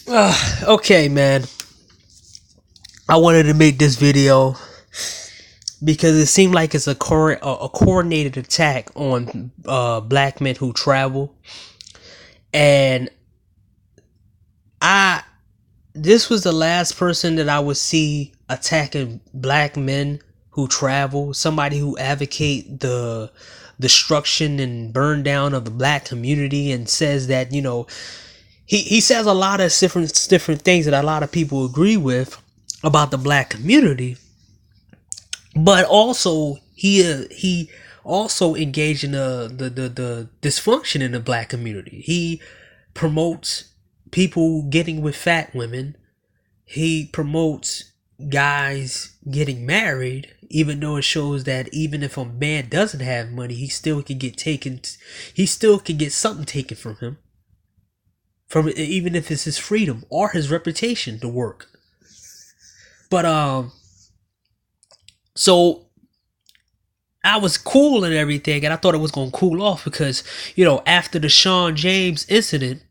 Okay, man. I wanted to make this video because it seemed like it's a coordinated attack on black men who travel, and I this was the last person that I would see attacking black men who travel. Somebody who advocate the destruction and burn down of the black community and says that he says a lot of different things that a lot of people agree with about the black community, but also he also engaged in the dysfunction in the black community. He promotes people getting with fat women. He promotes guys getting married, even though it shows that even if a man doesn't have money, he still can get taken. He still can get something taken from him, from even if it's his freedom or his reputation to work. But so I was cool and everything, and I thought it was gonna cool off because after the Sean James incident,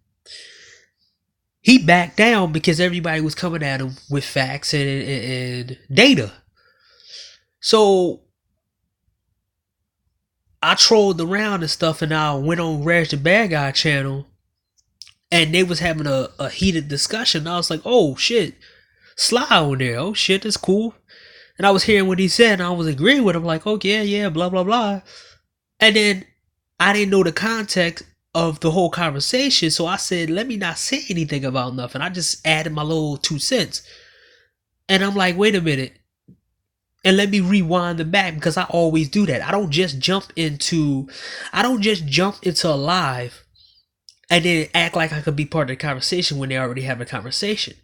he backed down because everybody was coming at him with facts and data. So I trolled around and stuff, and I went on Reg the Bad Guy channel, and they was having a heated discussion. I was like, oh shit, Sly on there. Oh shit, that's cool. And I was hearing what he said, and I was agreeing with him, like, oh yeah, blah blah blah. And then I didn't know the context of the whole conversation, so I said, let me not say anything about nothing. I just added my little 2 cents. And I'm like, wait a minute. And let me rewind the back, because I always do that. I don't just jump into a live and then act like I could be part of the conversation when they already have a conversation.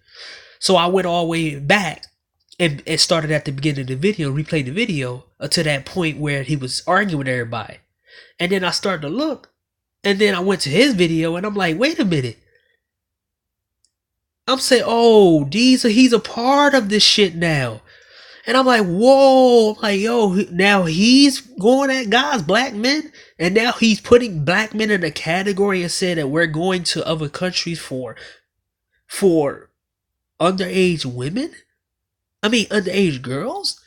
So I went all the way back and started at the beginning of the video, replayed the video to that point where he was arguing with everybody. And then I started to look, and then I went to his video, and I'm like, wait a minute. I'm saying, oh, he's a part of this shit now. And I'm like, whoa, I'm like, yo, now he's going at guys, black men, and now he's putting black men in a category and saying that we're going to other countries for underage women? I mean, underage girls?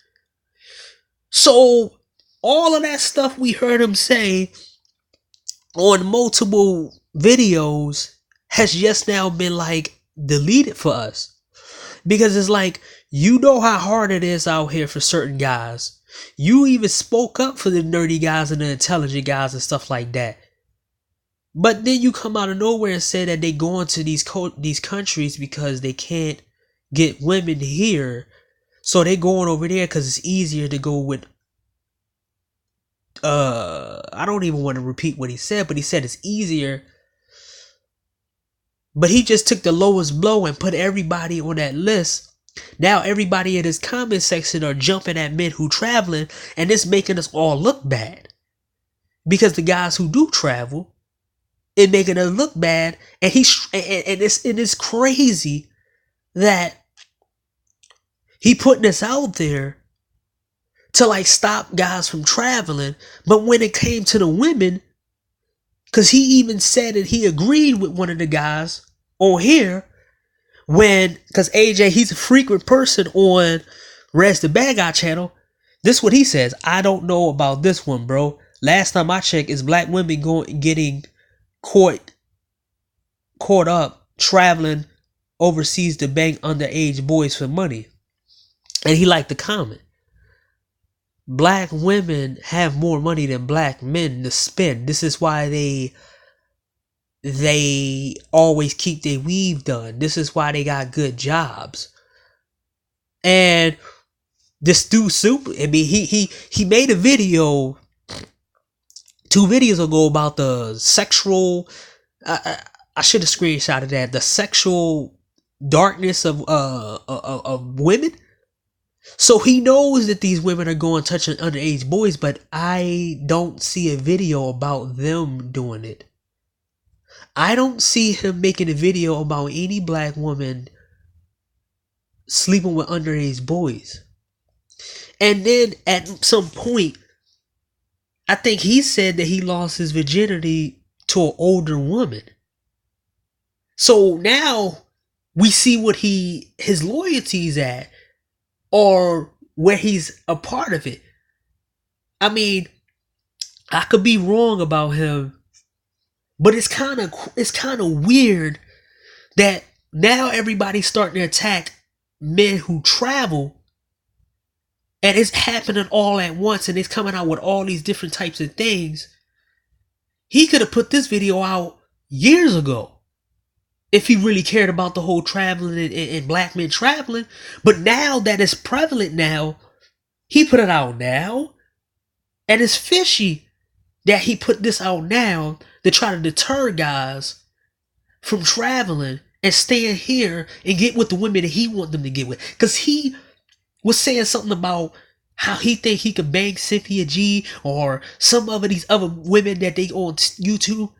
So, all of that stuff we heard him say on multiple videos has just now been like deleted for us. Because it's like, you know how hard it is out here for certain guys. You even spoke up for the nerdy guys and the intelligent guys and stuff like that. But then you come out of nowhere and say that they go into these countries because they can't get women here. So they going over there because it's easier to go with I don't even want to repeat what he said, but he said it's easier. But he just took the lowest blow and put everybody on that list. Now everybody in his comment section are jumping at men who traveling, and it's making us all look bad. Because the guys who do travel, it making us look bad, and it's crazy that he putting this out there to like stop guys from traveling. But when it came to the women, because he even said that he agreed with one of the guys on here, because AJ, he's a frequent person on Reg the Bad Guy channel. This is what he says: I don't know about this one, bro. Last time I checked, is black women getting caught up traveling overseas to bank underage boys for money. And he liked the comment. Black women have more money than black men to spend. This is why they always keep their weave done. This is why they got good jobs. And this dude super, I mean, he made a video 2 videos ago about the sexual, I should have screenshotted that, the sexual darkness of women. So he knows that these women are going touching underage boys, but I don't see a video about them doing it. I don't see him making a video about any black woman sleeping with underage boys. And then at some point, I think he said that he lost his virginity to an older woman. So now we see what his loyalties at, or where he's a part of it. I mean, I could be wrong about him, but it's kind of weird that now everybody's starting to attack men who travel, and it's happening all at once, and it's coming out with all these different types of things. He could have put this video out years ago if he really cared about the whole traveling and black men traveling. But now that it's prevalent now, he put it out now. And it's fishy that he put this out now to try to deter guys from traveling and staying here and get with the women that he want them to get with. Because he was saying something about how he think he could bang Cynthia G or some of these other women that they on YouTube.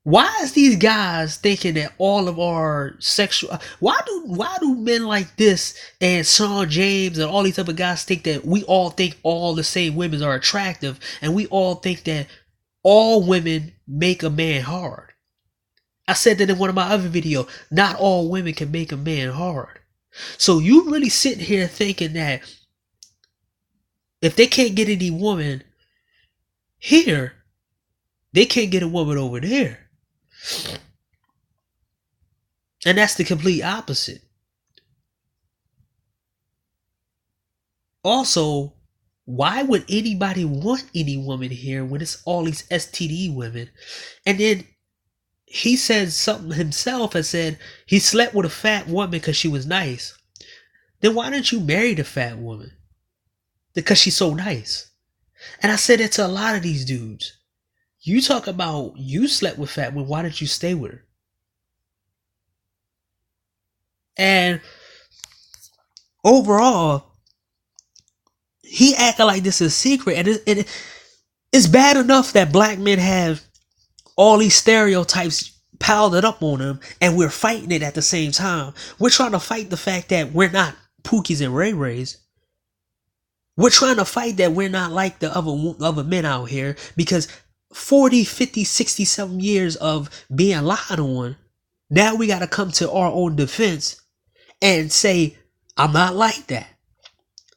Why is these guys thinking that all of our sexual... Why do men like this and Sean James and all these other guys think that we all think all the same women are attractive, and we all think that all women make a man hard? I said that in one of my other videos. Not all women can make a man hard. So you really sitting here thinking that if they can't get any woman here, they can't get a woman over there. And that's the complete opposite. Also, why would anybody want any woman here when it's all these STD women? And then he said something himself and said he slept with a fat woman because she was nice. Then why didn't you marry the fat woman? Because she's so nice. And I said it to a lot of these dudes. You talk about you slept with fat women, why didn't you stay with her? And overall, he acting like this is a secret. And it's bad enough that black men have all these stereotypes piled up on them, and we're fighting it at the same time. We're trying to fight the fact that we're not Pookies and Ray Rays. We're trying to fight that we're not like the other men out here, because 40, 50, 60, 70 years of being lied on, now we got to come to our own defense and say, I'm not like that.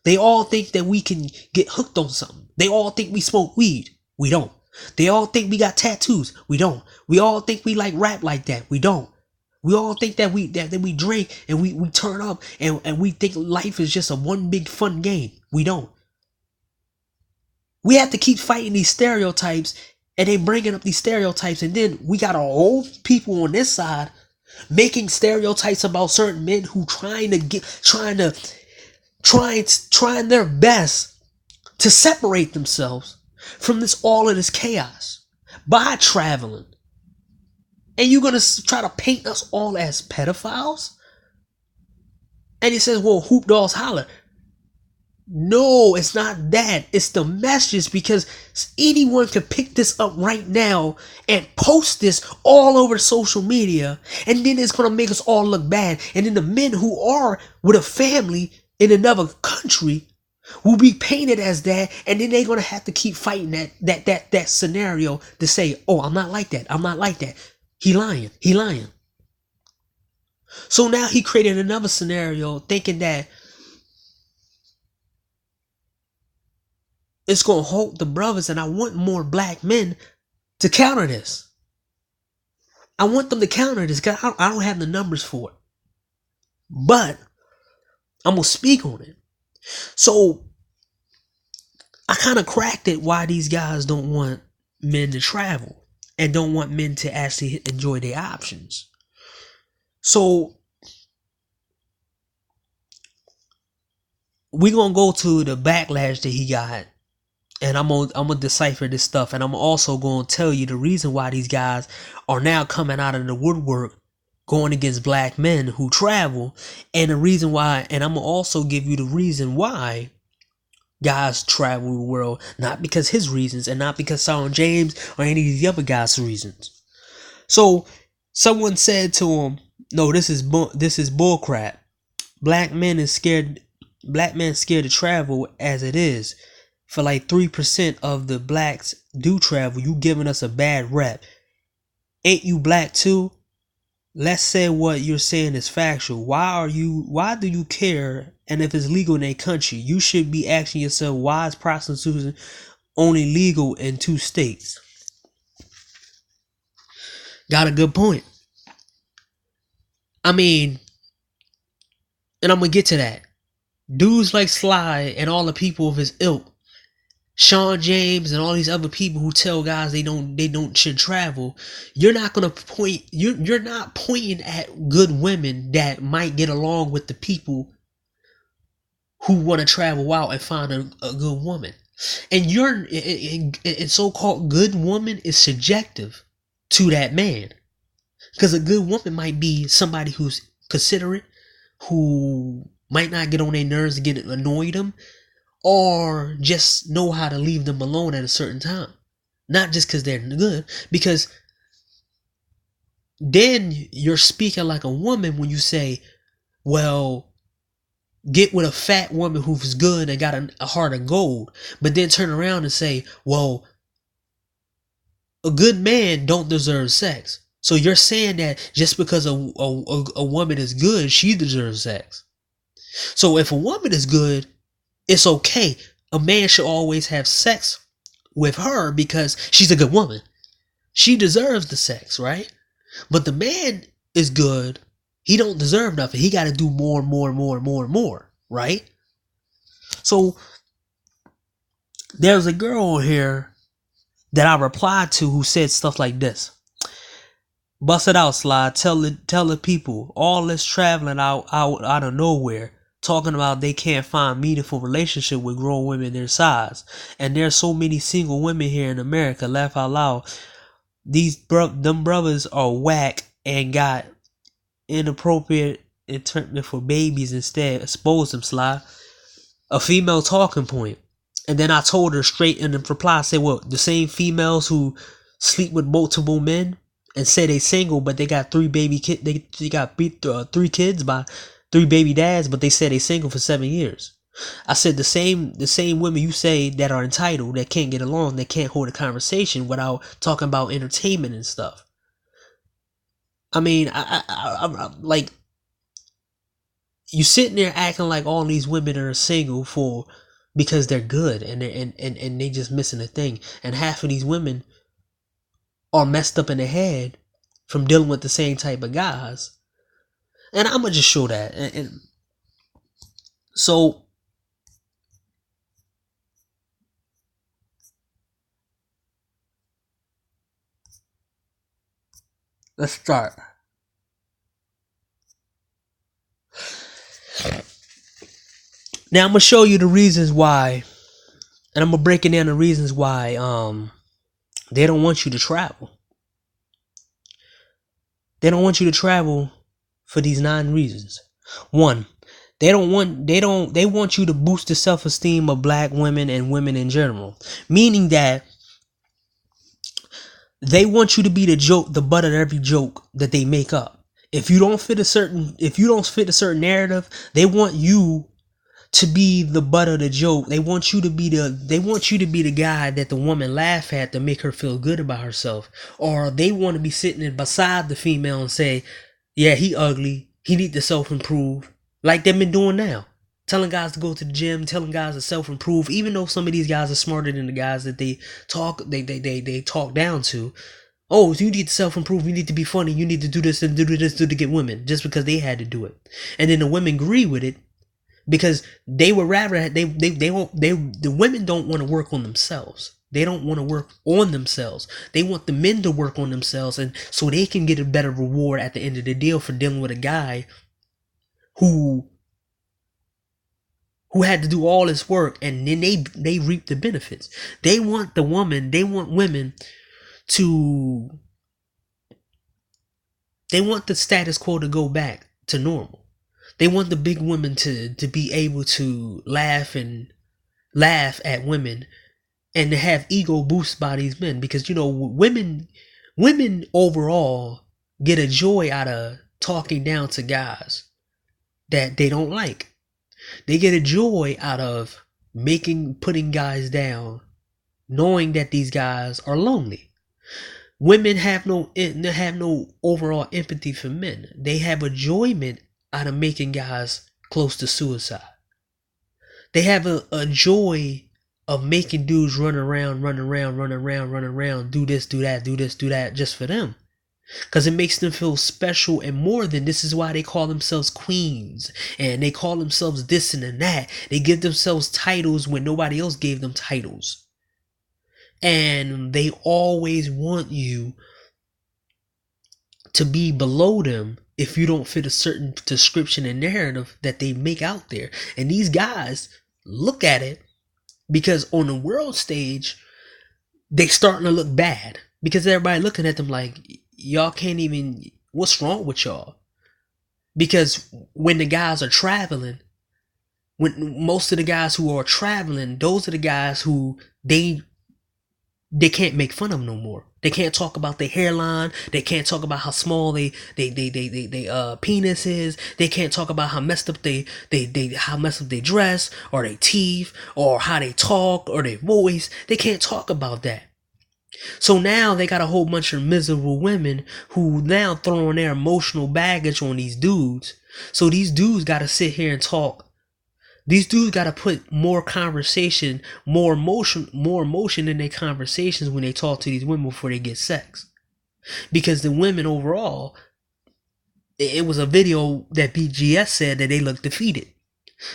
They all think that we can get hooked on something. They all think we smoke weed. We don't. They all think we got tattoos. We don't. We all think we like rap like that. We don't. We all think that we drink and we turn up and we think life is just a one big fun game. We don't. We have to keep fighting these stereotypes, and they bringing up these stereotypes, and then we got our own people on this side making stereotypes about certain men who trying their best to separate themselves from all of this chaos by traveling. And you're gonna try to paint us all as pedophiles? And he says, well, hoop dolls holler. No, it's not that. It's the message, because anyone can pick this up right now and post this all over social media, and then it's going to make us all look bad. And then the men who are with a family in another country will be painted as that, and then they're going to have to keep fighting that scenario to say, oh, I'm not like that. I'm not like that. He lying. He lying. So now he created another scenario thinking that it's going to hold the brothers, and I want more black men to counter this. I want them to counter this because I don't have the numbers for it. But I'm going to speak on it. So I kind of cracked it why these guys don't want men to travel and don't want men to actually enjoy their options. So we're going to go to the backlash that he got. And I'm gonna decipher this stuff, and I'm also gonna tell you the reason why these guys are now coming out of the woodwork, going against black men who travel, and the reason why. And I'm gonna also give you the reason why guys travel the world, not because his reasons, and not because Sean James or any of the other guys' reasons. So someone said to him, "No, this is bullcrap. Black men scared to travel as it is. For like 3% of the blacks do travel. You giving us a bad rep. Ain't you black too? let's say what you're saying is factual. Why do you care? And if it's legal in a country, you should be asking yourself, why is prostitution only legal in 2 states? Got a good point. I mean, and I'm gonna get to that. Dudes like Sly and all the people of his ilk, Sean James and all these other people who tell guys they don't should travel, you're not gonna point you're not pointing at good women that might get along with the people who want to travel out and find a good woman. And so-called good woman is subjective to that man. Because a good woman might be somebody who's considerate, who might not get on their nerves and get annoyed them, or just know how to leave them alone at a certain time. Not just because they're good, because then you're speaking like a woman when you say, well, get with a fat woman who's good and got a heart of gold, but then turn around and say, well, a good man don't deserve sex. So you're saying that just because a woman is good, she deserves sex. So if a woman is good, it's okay. A man should always have sex with her because she's a good woman. She deserves the sex, right? But the man is good. He don't deserve nothing. He got to do more, right? So there's a girl on here that I replied to who said stuff like this. Bust it out, Sly. Tell the people all this traveling out of nowhere, talking about they can't find meaningful relationship with grown women their size, and there's so many single women here in America. Laugh out loud. Them brothers are whack and got inappropriate internment for babies instead. Expose them, Sly. A female talking point. And then I told her straight in the reply, I said, well, the same females who sleep with multiple men and say they single, but they got 3 baby kids. They got 3 kids by 3 baby dads, but they said they single for 7 years. I said the same women you say that are entitled, that can't get along, that can't hold a conversation without talking about entertainment and stuff. I mean, I like, you sitting there acting like all these women are single because they're good and they just missing a thing. And half of these women are messed up in the head from dealing with the same type of guys. And I'm gonna just show that. And so let's start. Now I'm gonna show you the reasons why, and I'm gonna break it down the reasons why they don't want you to travel. They don't want you to travel for these 9 reasons. 1, they want you to boost the self-esteem of black women and women in general. Meaning that they want you to be the butt of every joke that they make up. If you don't fit a certain narrative, they want you to be the butt of the joke. They want you to be the guy that the woman laugh at to make her feel good about herself. Or they want to be sitting beside the female and say, yeah, he ugly, he need to self-improve, like they've been doing now. Telling guys to go to the gym, telling guys to self-improve, even though some of these guys are smarter than the guys that they talk down to. Oh, you need to self-improve, you need to be funny, you need to do this and do this to get women, just because they had to do it. And then the women agree with it because they would rather the women don't want to work on themselves. They don't want to work on themselves. They want the men to work on themselves, and so they can get a better reward at the end of the deal for dealing with a guy who had to do all this work, and then they reap the benefits. They want women to, they want the status quo to go back to normal. They want the big women to be able to laugh at women and to have ego boosts by these men, because women overall get a joy out of talking down to guys that they don't like. They get a joy out of putting guys down, knowing that these guys are lonely. Women have no overall empathy for men. They have enjoyment out of making guys close to suicide. They have a joy of making dudes run around, do this, do that, just for them. Because it makes them feel special and more than. This is why they call themselves queens. And they call themselves this and that. They give themselves titles when nobody else gave them titles. And they always want you to be below them if you don't fit a certain description and narrative that they make out there. And these guys look at it because on the world stage, they starting to look bad. Because everybody looking at them like, y'all can't even, what's wrong with y'all? Because when the guys are traveling, when most of the guys who are traveling, those are the guys who they can't make fun of no more. They can't talk about their hairline. They can't talk about how small they penis is. They can't talk about how messed up they dress or their teeth or how they talk or their voice. They can't talk about that. So now they got a whole bunch of miserable women who now throwing their emotional baggage on these dudes. So these dudes got to sit here and talk. These dudes got to put more conversation, more emotion in their conversations when they talk to these women before they get sex. Because the women overall, it was a video that BGS said that they look defeated.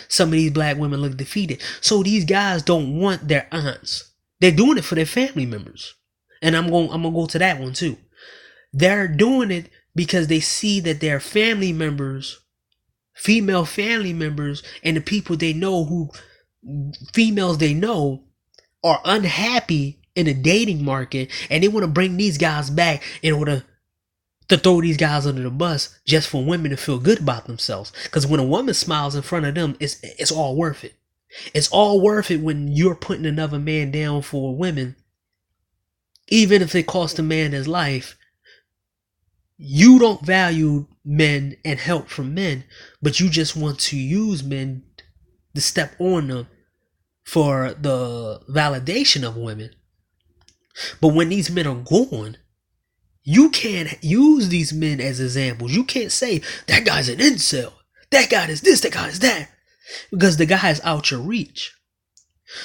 Some of these black women look defeated. So these guys don't want their aunts. They're doing it for their family members. And I'm going to go to that one too. They're doing it because they see that their family members, female family members, and the people they know females they know are unhappy in the dating market, and they want to bring these guys back in order to throw these guys under the bus just for women to feel good about themselves. Because when a woman smiles in front of them, it's all worth it. It's all worth it when you're putting another man down for women. Even if it costs a man his life, you don't value men and help from men, but you just want to use men to step on them for the validation of women. But when these men are gone, you can't use these men as examples. You can't say, that guy's an incel. That guy is this, that guy is that. Because the guy is out your reach.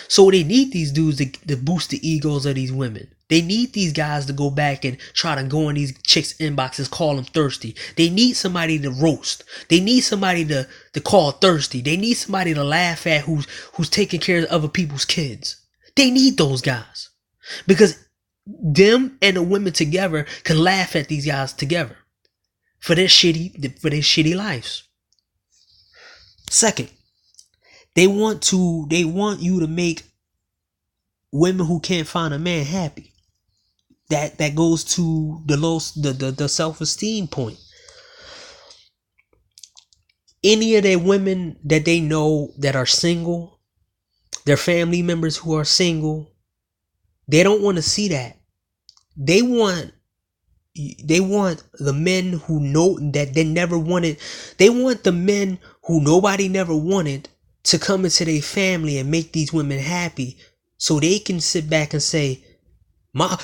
So they need these dudes to boost the egos of these women. They need these guys to go back and try to go in these chicks' inboxes, call them thirsty. They need somebody to roast. They need somebody to call thirsty. They need somebody to laugh at who's taking care of other people's kids. They need those guys. Because them and the women together can laugh at these guys together for their shitty lives. Second, they want you to make women who can't find a man happy. That goes to the self-esteem point. Any of their women that they know that are single, their family members who are single, they don't want to see that. They want the men who know that they never wanted. They want the men who nobody never wanted to come into their family and make these women happy, so they can sit back and say, my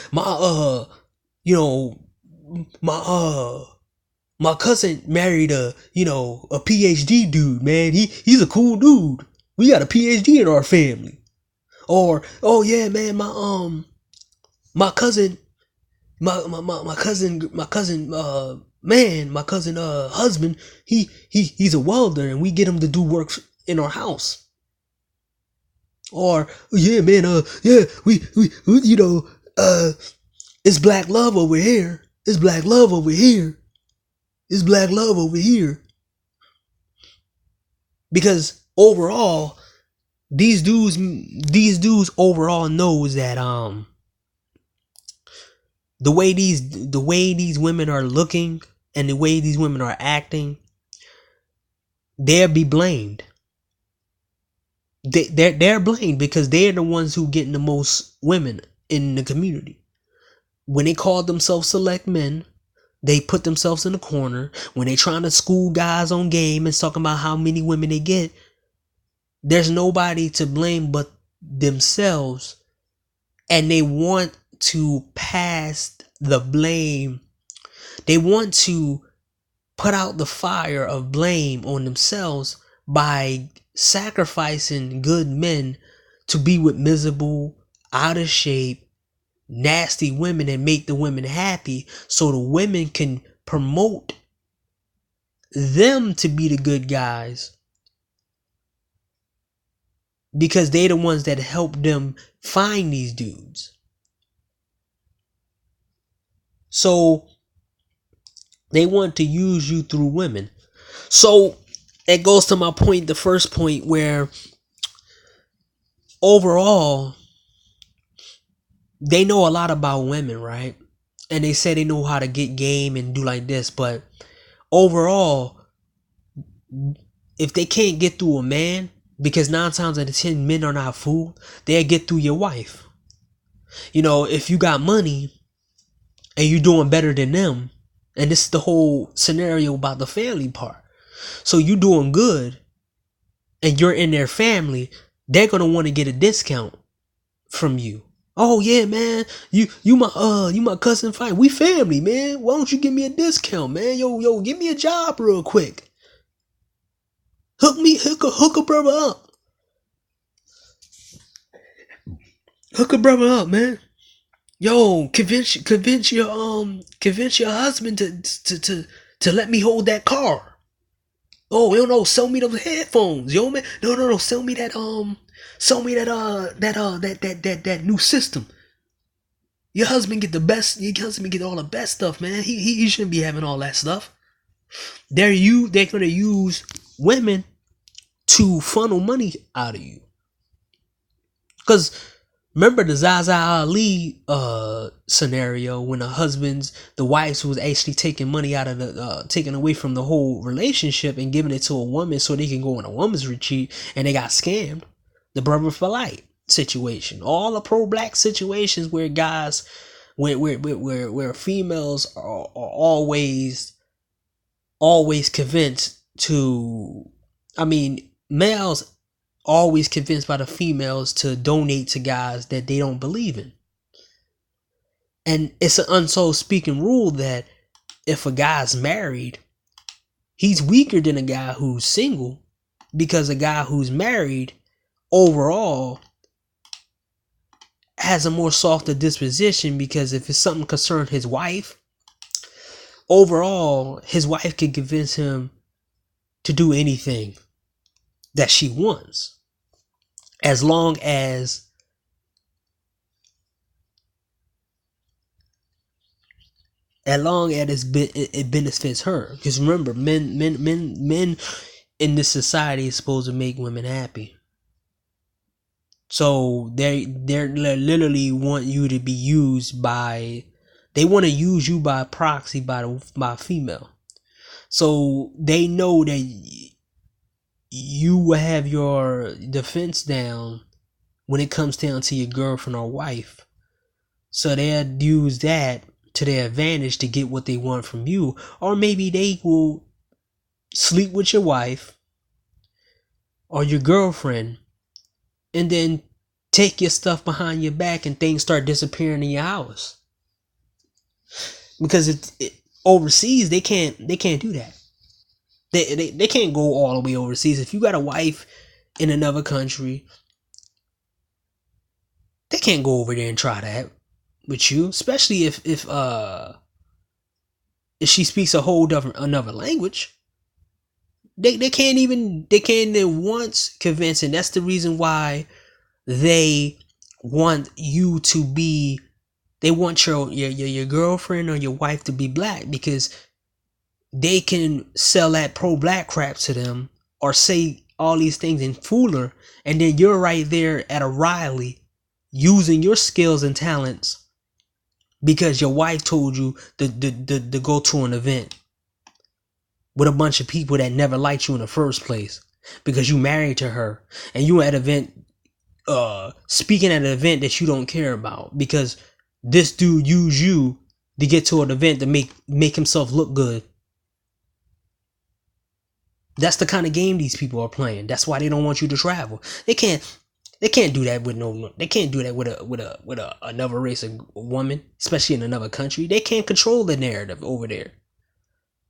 cousin married a PhD dude, man. He's a cool dude. We got a PhD in our family. Or, oh yeah, man, my cousin husband, he's a welder, and we get him to do work in our house. Or, yeah, man, we it's black love over here. It's black love over here. It's black love over here. Because overall, these dudes overall knows that the way these women are looking and the way these women are acting, they'll be blamed. They're blamed because they're the ones who getting the most women in the community. When they call themselves select men, they put themselves in a corner. When they trying to school guys on game and talking about how many women they get, there's nobody to blame but themselves. And they want to pass the blame. They want to put out the fire of blame on themselves by sacrificing good men to be with miserable, out of shape, nasty women and make the women happy, so the women can promote them to be the good guys because they're the ones that help them find these dudes. So they want to use you through women. So it goes to my point, the first point, where overall they know a lot about women, right? And they say they know how to get game and do like this, but overall, if they can't get through a man, because 9 times out of 10 men are not fooled, they'll get through your wife. You know, if you got money and you're doing better than them, and this is the whole scenario about the family part. So you doing good and you're in their family, they're gonna want to get a discount from you. Oh yeah, man, you my cousin fight. We family, man. Why don't you give me a discount, man? Yo, give me a job real quick. Hook a brother up. Hook a brother up, man. Yo, convince your husband to let me hold that car. Oh, no, sell me those headphones, yo, man. No, sell me that that new system. Your husband get the best. Your husband get all the best stuff, man. He shouldn't be having all that stuff. They're gonna use women to funnel money out of you. Cause remember the Zaza Ali scenario when the wives was actually taking money out of taking away from the whole relationship and giving it to a woman so they can go on a woman's retreat, and they got scammed. The Brother for Light situation, all the pro-black situations where guys, where females are always convinced to, males always convinced by the females to donate to guys that they don't believe in. And it's an unsold speaking rule that if a guy's married, he's weaker than a guy who's single, because a guy who's married overall has a more softer disposition, because if it's something concerning his wife, overall his wife can convince him to do anything that she wants, as long as it benefits her. Because remember, men in this society is supposed to make women happy. So they literally want you to be used by, they want to use you by proxy by female. So they know that you will have your defense down when it comes down to your girlfriend or wife. So they'll use that to their advantage to get what they want from you. Or maybe they will sleep with your wife or your girlfriend and then take your stuff behind your back and things start disappearing in your house. Because overseas they can't do that. They can't go all the way overseas. If you got a wife in another country, they can't go over there and try that with you, especially if she speaks a whole another language. They can't even once convince, and that's the reason why they want you to be, they want your girlfriend or your wife to be black, because they can sell that pro-black crap to them or say all these things and fool her, and then you're right there at a rally using your skills and talents because your wife told you to go to an event with a bunch of people that never liked you in the first place because you married to her, and you at an event speaking at an event that you don't care about because this dude used you to get to an event to make himself look good. That's the kind of game these people are playing. That's why they don't want you to travel. They can't They can't do that with They can't do that with another race of woman, especially in another country. They can't control the narrative over there,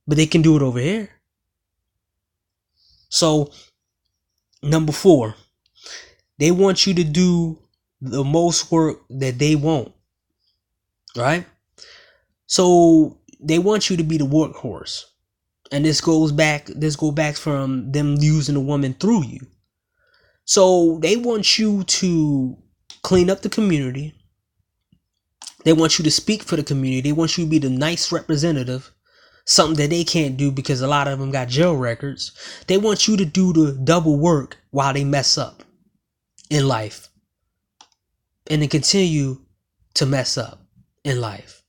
but they can do it over here. So, number 4, they want you to do the most work that they want, right? So they want you to be the workhorse, and this goes back from them using a woman through you. So they want you to clean up the community. They want you to speak for the community. They want you to be the nice representative, something that they can't do because a lot of them got jail records. They want you to do the double work while they mess up in life, and to continue to mess up in life.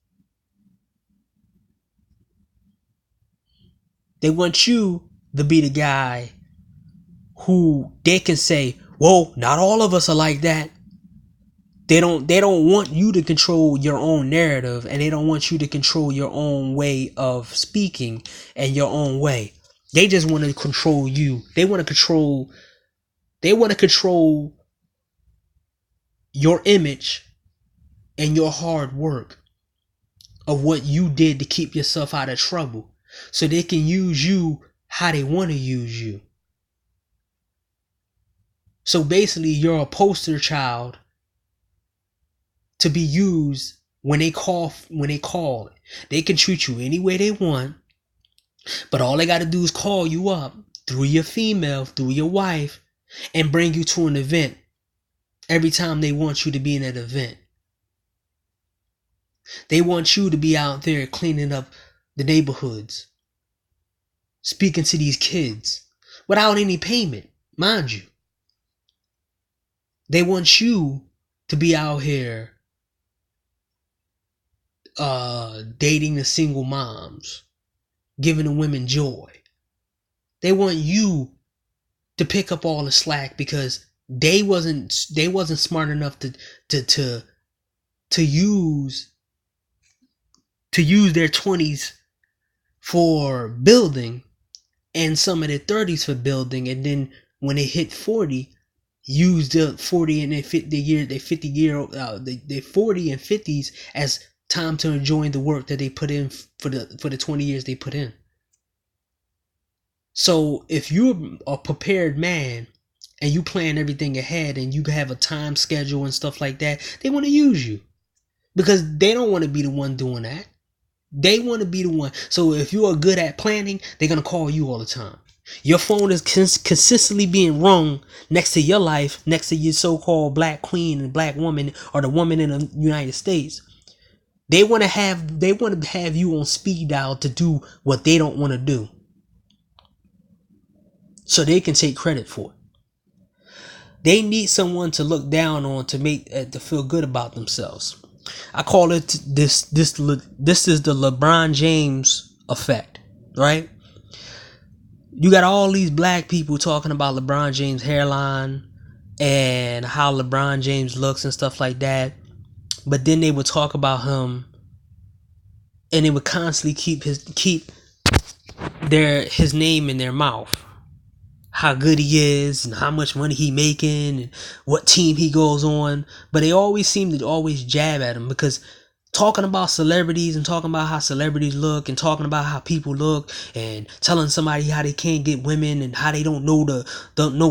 They want you to be the guy who they can say, "Whoa, not all of us are like that." They don't want you to control your own narrative, and they don't want you to control your own way of speaking and your own way. They just want to control you. They want to control your image and your hard work of what you did to keep yourself out of trouble, so they can use you how they want to use you. So basically, you're a poster child to be used when they call. They can treat you any way they want, but all they got to do is call you up through your female, through your wife, and bring you to an event every time they want you to be in that event. They want you to be out there cleaning up the neighborhoods, speaking to these kids without any payment, mind you. They want you to be out here dating the single moms, giving the women joy. They want you to pick up all the slack because they wasn't smart enough to use their 20s for building and some of their 30s for building, and then when they hit 40, use the 40 and their 40 and 50s as time to enjoy the work that they put in for the 20 years they put in. So if you're a prepared man and you plan everything ahead and you have a time schedule and stuff like that, they want to use you because they don't want to be the one doing that. They want to be the one. So if you are good at planning, they're going to call you all the time. Your phone is consistently being rung next to your life, next to your so-called black queen and black woman, or the woman in the United States. They want to have you on speed dial to do what they don't want to do, so they can take credit for it. They need someone to look down on to make to feel good about themselves. I call it this is the LeBron James effect, right? You got all these black people talking about LeBron James' hairline and how LeBron James looks and stuff like that, but then they would talk about him and they would constantly keep his name in their mouth. How good he is and how much money he making and what team he goes on. But they always seem to always jab at him, because talking about celebrities and talking about how celebrities look and talking about how people look and telling somebody how they can't get women and how they don't know the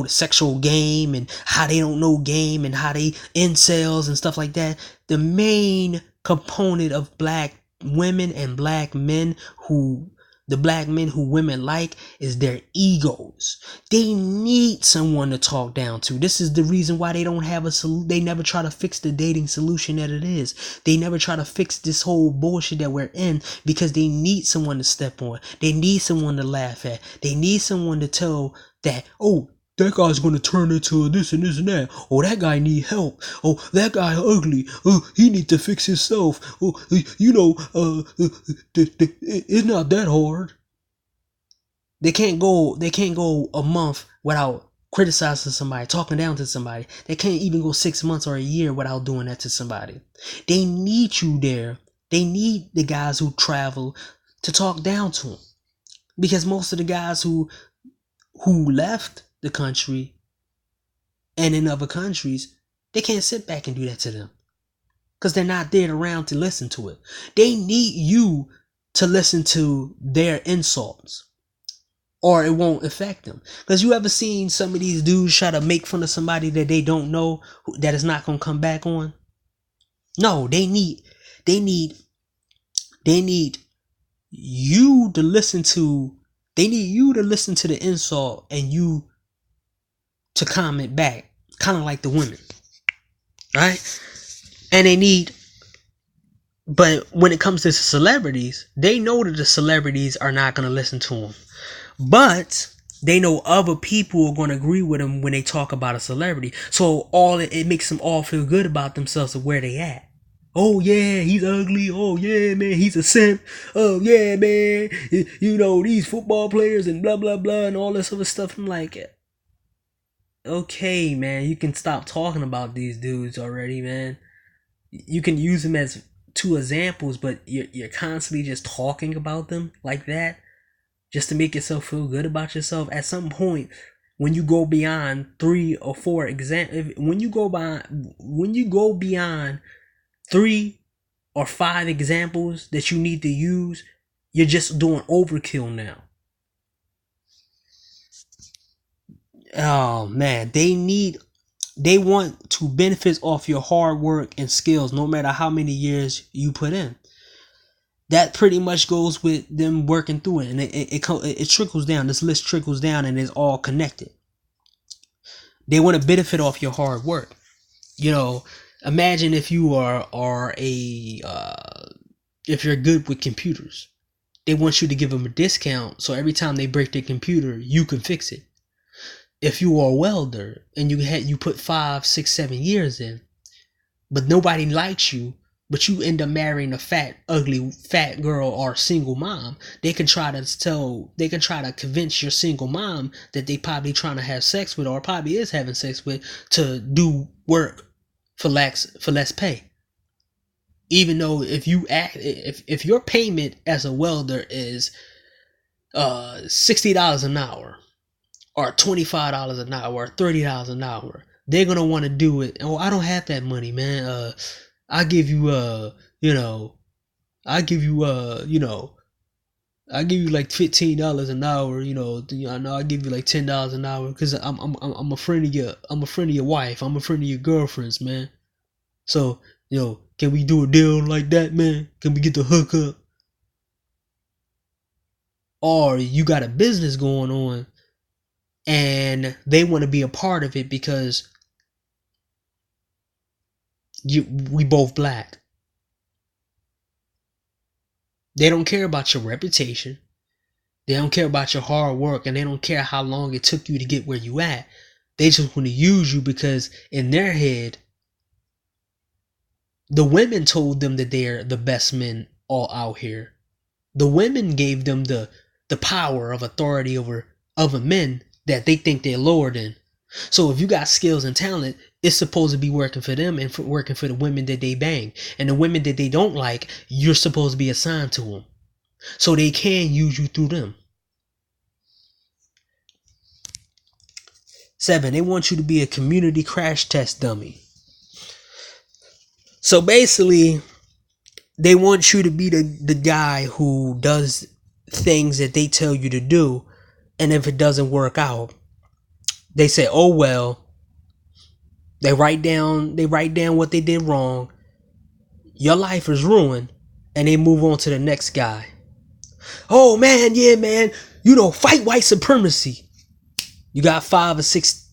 sexual game and how they don't know game and how they incels and stuff like that. The main component of black women and black men who women like is their egos. They need someone to talk down to. This is the reason why they don't have they never try to fix the dating solution that it is. They never try to fix this whole bullshit that we're in, because they need someone to step on. They need someone to laugh at. They need someone to tell that, oh, that guy's going to turn into this and this and that. Oh, that guy need help. Oh, that guy ugly. Oh, he need to fix himself. Oh, it's not that hard. They can't go a month without criticizing somebody, talking down to somebody. They can't even go 6 months or a year without doing that to somebody. They need you there. They need the guys who travel to talk down to them, because most of the guys who left the country and in other countries, they can't sit back and do that to them because they're not there around to listen to it. They need you to listen to their insults, or it won't affect them. Because you ever seen some of these dudes try to make fun of somebody that they don't know, that is not gonna come back on? No, they need you to listen to. They need you to listen to the insult and you to comment back, kind of like the women, right? And they need. But when it comes to celebrities, they know that the celebrities are not going to listen to them. But they know other people are going to agree with them when they talk about a celebrity. So it makes them all feel good about themselves of where they at. Oh yeah, he's ugly. Oh yeah, man, he's a simp. Oh yeah, man, you know, these football players and blah blah blah and all this other stuff. I'm like, okay, man, you can stop talking about these dudes already, man. You can use them as two examples, but you're constantly just talking about them like that just to make yourself feel good about yourself. At some point, when you go beyond 3 or 4 when you go beyond 3 or 5 examples that you need to use, you're just doing overkill now. Oh man, they want to benefit off your hard work and skills, no matter how many years you put in. That pretty much goes with them working through it, and it trickles down. This list trickles down, and it's all connected. They want to benefit off your hard work. You know, imagine if you if you're good with computers, they want you to give them a discount, so every time they break their computer, you can fix it. If you are a welder and you put 5, 6, 7 years in, but nobody likes you, but you end up marrying a ugly fat girl or a single mom, they can try to convince your single mom that they probably trying to have sex with, or probably is having sex with, to do work for less pay. Even though if your payment as a welder is $60 an hour, or $25 an hour, or $30 an hour, they're gonna want to do it. Oh, I don't have that money, man. I give you like $15 an hour, I know I give you like $10 an hour because I'm a friend of your wife, I'm a friend of your girlfriends, man. So, can we do a deal like that, man? Can we get the hookup? Or you got a business going on and they want to be a part of it because we both black. They don't care about your reputation. They don't care about your hard work, and they don't care how long it took you to get where you at. They just want to use you because in their head, the women told them that they're the best men all out here. The women gave them the power of authority over other men that they think they're lower than. So if you got skills and talent, it's supposed to be working for them and working for the women that they bang. And the women that they don't like, you're supposed to be assigned to them, so they can use you through them. 7, they want you to be a community crash test dummy. So basically, they want you to be the guy who does things that they tell you to do, and if it doesn't work out, they say, oh well. They write down what they did wrong. Your life is ruined, and they move on to the next guy. Oh man, yeah man, fight white supremacy. You got 5 or 6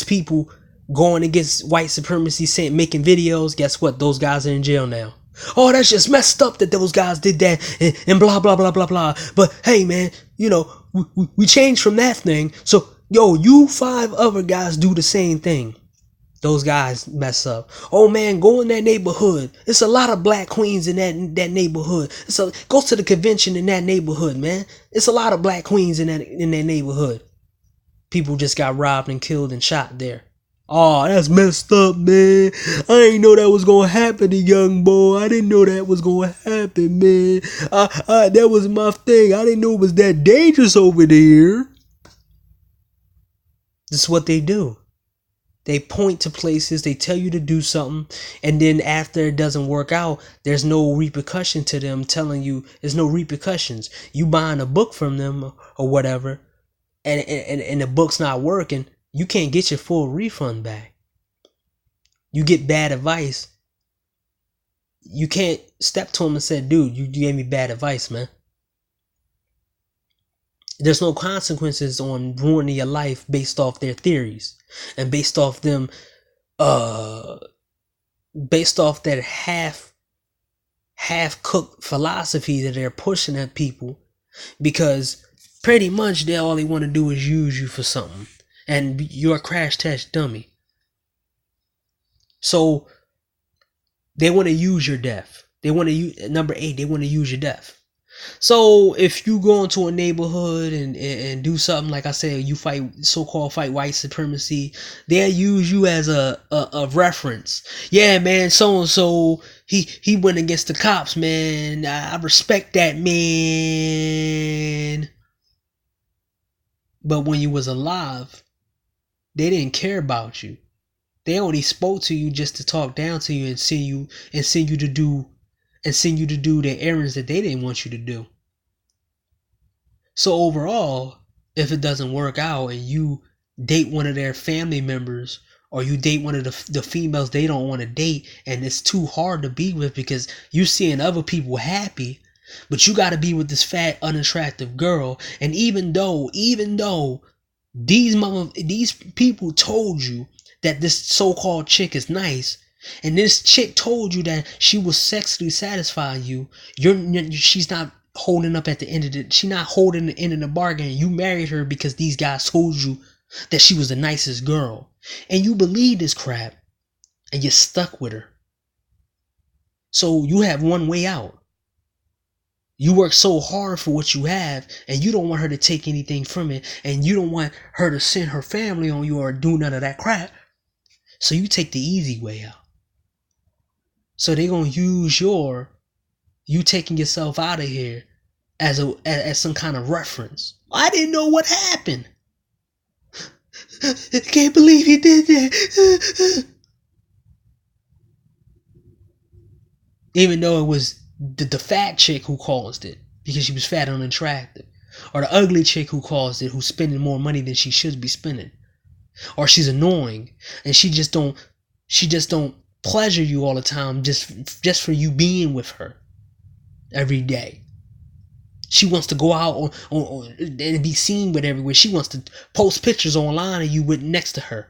people going against white supremacy, making videos. Guess what? Those guys are in jail now. Oh, that's just messed up that those guys did that and blah blah blah blah blah. But hey man, we changed from that thing. So you 5 other guys do the same thing. Those guys mess up. Oh man, go in that neighborhood. It's a lot of black queens in that neighborhood. Go to the convention in that neighborhood, man. It's a lot of black queens in that neighborhood. People just got robbed and killed and shot there. Oh, that's messed up, man. I ain't know that was gonna happen to young boy. I didn't know that was gonna happen, man. That was my thing. I didn't know it was that dangerous over there. This is what they do. They point to places, they tell you to do something, and then after it doesn't work out, there's no repercussion to them telling you. There's no repercussions. You buying a book from them or whatever, and the book's not working, you can't get your full refund back. You get bad advice. You can't step to him and say, dude, you gave me bad advice, man. There's no consequences on ruining your life based off their theories and based off them, based off that half-cooked philosophy that they're pushing at people, because pretty much all they want to do is use you for something, and you're a crash test dummy. So they want to use your death. They want to use, number 8, they want to use your death. So if you go into a neighborhood and do something, like I said, you so-called fight white supremacy, they'll use you as a reference. Yeah, man, so-and-so, he went against the cops, man. I respect that, man. But when you was alive, they didn't care about you. They only spoke to you just to talk down to you and send you to do the errands that they didn't want you to do. So overall, if it doesn't work out and you date one of their family members, or you date one of the females they don't want to date, and it's too hard to be with because you seeing other people happy, but you got to be with this fat, unattractive girl, and even though these people told you that this so-called chick is nice, and this chick told you that she was sexually satisfying you, she's not holding up at the end of the, she's not holding the end of the bargain. You married her because these guys told you that she was the nicest girl, and you believe this crap, and you're stuck with her. So you have one way out. You work so hard for what you have, and you don't want her to take anything from it, and you don't want her to send her family on you or do none of that crap. So you take the easy way out. So they're gonna use you taking yourself out of here as some kind of reference. I didn't know what happened. I can't believe he did that. Even though it was the fat chick who caused it because she was fat and unattractive, or the ugly chick who caused it, who's spending more money than she should be spending, or she's annoying and she just don't pleasure you all the time just for you being with her every day. She wants to go out on and be seen with everywhere. She wants to post pictures online of you with next to her,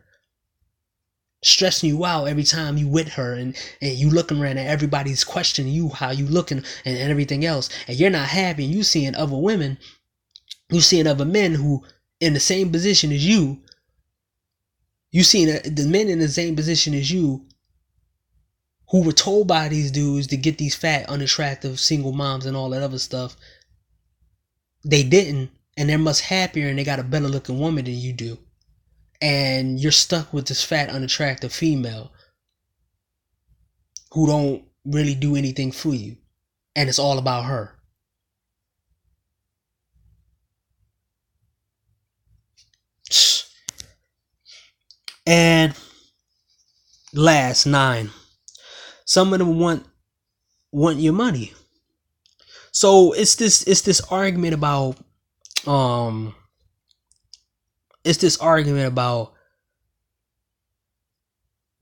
stressing you out every time you with her, and you looking around and everybody's questioning you how you looking and everything else, and you're not happy, and you seeing other women, you seeing other men who in the same position as you. You seeing the men in the same position as you who were told by these dudes to get these fat, unattractive single moms and all that other stuff. They didn't, and they're much happier, and they got a better looking woman than you do. And you're stuck with this fat, unattractive female who don't really do anything for you. And it's all about her. And last 9. Some of them want your money. So it's this argument about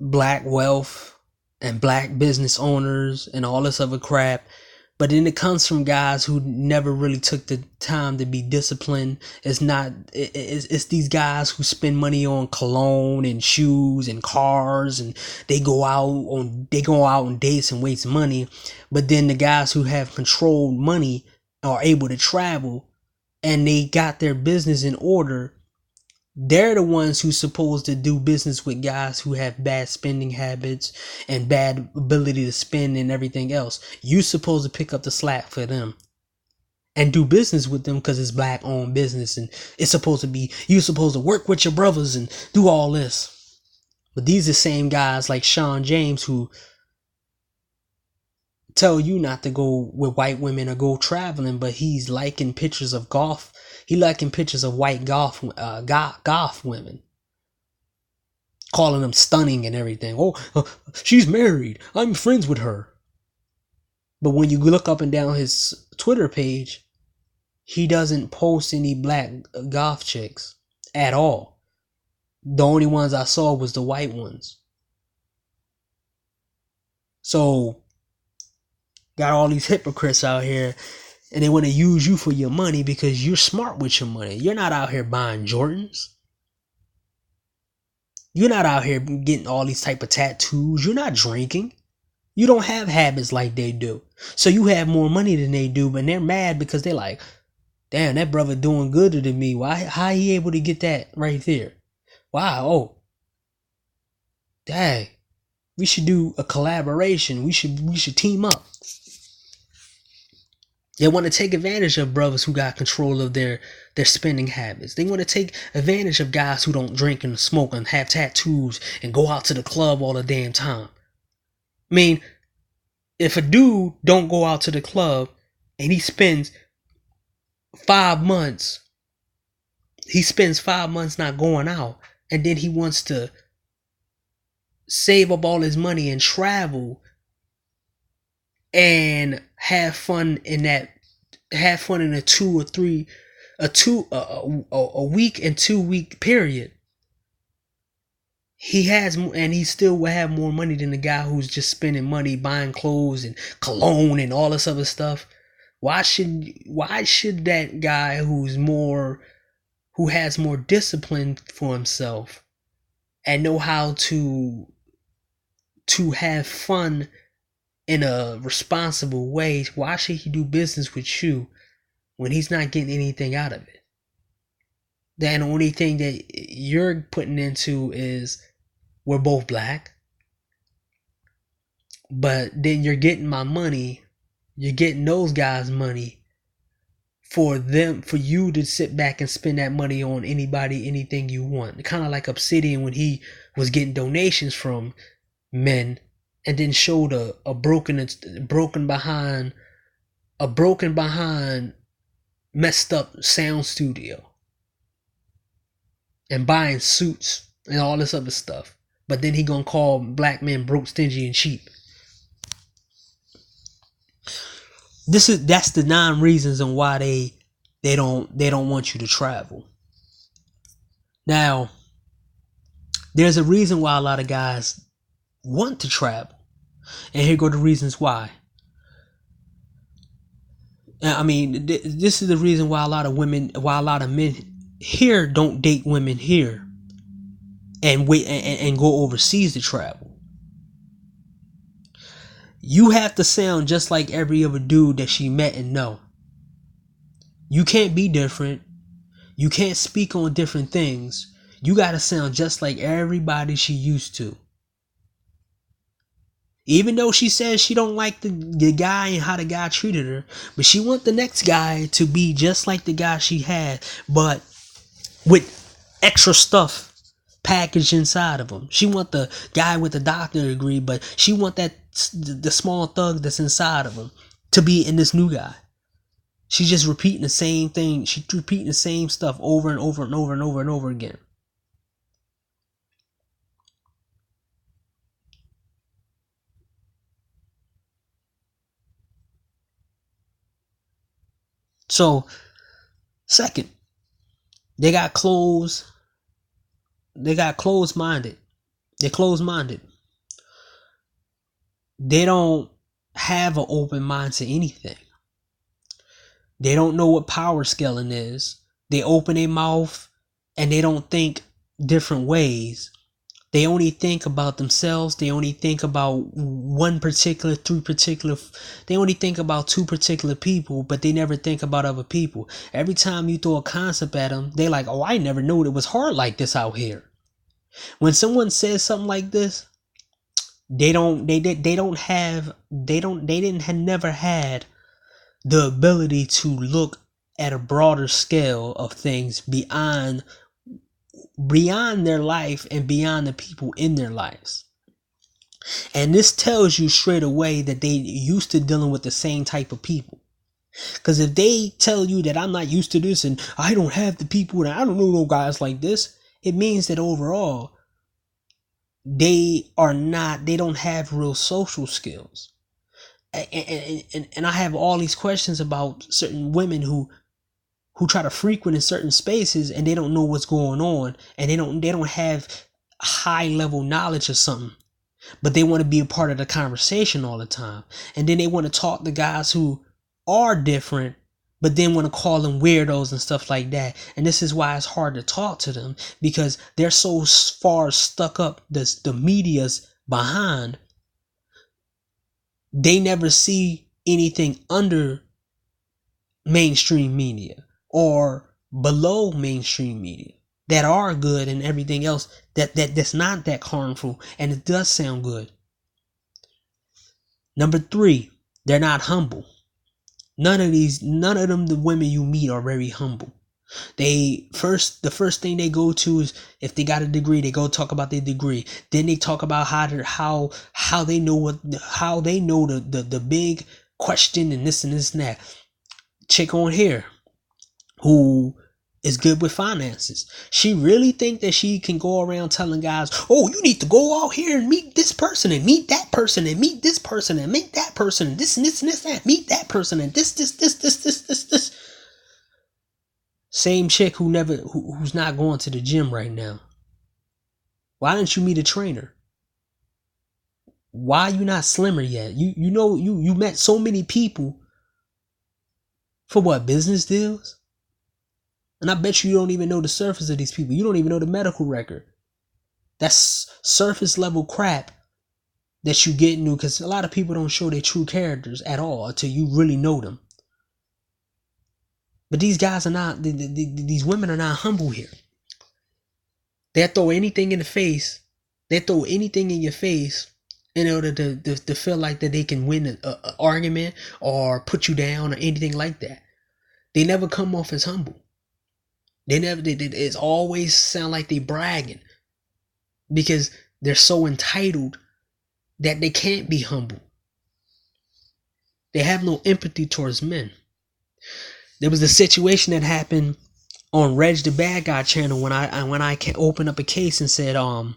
black wealth and black business owners and all this other crap. But then it comes from guys who never really took the time to be disciplined. It's these guys who spend money on cologne and shoes and cars, and they go out on dates and waste money. But then the guys who have controlled money are able to travel, and they got their business in order. They're the ones who's supposed to do business with guys who have bad spending habits and bad ability to spend and everything else. You're supposed to pick up the slack for them and do business with them because it's black owned business, and it's supposed to be, you're supposed to work with your brothers and do all this. But these are the same guys like Sean James who tell you not to go with white women or go traveling, but he's liking pictures of golf. He liking pictures of white golf women. calling him stunning and everything. Oh, she's married. I'm friends with her. But when you look up and down his Twitter page, he doesn't post any black goth chicks at all. The only ones I saw was the white ones. So, got all these hypocrites out here, and they want to use you for your money because you're smart with your money. You're not out here buying Jordans. You're not out here getting all these type of tattoos. You're not drinking. You don't have habits like they do. So you have more money than they do, but they're mad because they're like, damn, that brother doing gooder than me. Why? How he able to get that right there? Wow. Oh, dang. We should do a collaboration. We should team up. They want to take advantage of brothers who got control of their spending habits. They want to take advantage of guys who don't drink and smoke and have tattoos and go out to the club all the damn time. I mean, if a dude don't go out to the club and he spends 5 months not going out, and then he wants to save up all his money and travel and have fun in a week and 2 week period, he still will have more money than the guy who's just spending money buying clothes and cologne and all this other stuff. Why should that guy who has more discipline for himself and know how to have fun in a responsible way, why should he do business with you when he's not getting anything out of it? Then the only thing that you're putting into is, we're both black, but then you're getting my money, you're getting those guys' money for you to sit back and spend that money on anybody, anything you want. Kind of like Obsidian when he was getting donations from men and then showed a broken behind messed up sound studio and buying suits and all this other stuff. But then he gonna call black men broke, stingy, and cheap. That's the 9 reasons on why they don't want you to travel. Now, there's a reason why a lot of guys want to travel. And here go the reasons why. I mean, this is the reason why a lot of men here don't date women here and wait and go overseas to travel. You have to sound just like every other dude that she met and know. You can't be different. You can't speak on different things. You gotta sound just like everybody she used to. Even though she says she don't like the guy and how the guy treated her, but she want the next guy to be just like the guy she had, but with extra stuff packaged inside of him. She want the guy with the doctorate degree, but she want the small thug that's inside of him to be in this new guy. She's just repeating the same thing. She's repeating the same stuff over and over and over and over and over again. So, second, they got closed-minded. They're closed-minded. They don't have an open mind to anything. They don't know what power scaling is. They open their mouth and they don't think different ways. They only think about themselves. They only think about they only think about 2 particular people, but they never think about other people. Every time you throw a concept at them, they like, oh, I never knew it was hard like this out here. When someone says something like this, they never had the ability to look at a broader scale of things beyond their life and beyond the people in their lives. And this tells you straight away that they used to dealing with the same type of people. Because if they tell you that I'm not used to this and I don't have the people and I don't know no guys like this, it means that overall they don't have real social skills. And I have all these questions about certain women who try to frequent in certain spaces and they don't know what's going on, and they don't have high level knowledge of something, but they want to be a part of the conversation all the time. And then they want to talk to guys who are different, but then want to call them weirdos and stuff like that. And this is why it's hard to talk to them, because they're so far stuck up the media's behind. They never see anything under mainstream media or below mainstream media that are good, and everything else that's not that harmful, and it does sound good. Number 3, they're not humble. None of them, the women you meet, are very humble. The first thing they go to is, if they got a degree, they go talk about their degree. Then they talk about how they know the big question, and this and this and that. Chick on here who is good with finances, she really think that she can go around telling guys, oh, you need to go out here and meet this person and meet that person and meet this person and meet that person and this and this and this and that, meet that person and this. Same chick who's not going to the gym right now. Why didn't you meet a trainer? Why are you not slimmer yet? You met so many people for what, business deals? And I bet you don't even know the surface of these people. You don't even know the medical record. That's surface level crap that you get into, because a lot of people don't show their true characters at all until you really know them. But these guys are not, these women are not humble here. They throw anything in the face. They throw anything in your face in order to feel like that they can win an argument or put you down or anything like that. They never come off as humble. It's always sound like they bragging, because they're so entitled that they can't be humble. They have no empathy towards men. There was a situation that happened on Reg the Bad Guy channel when I opened up a case and said a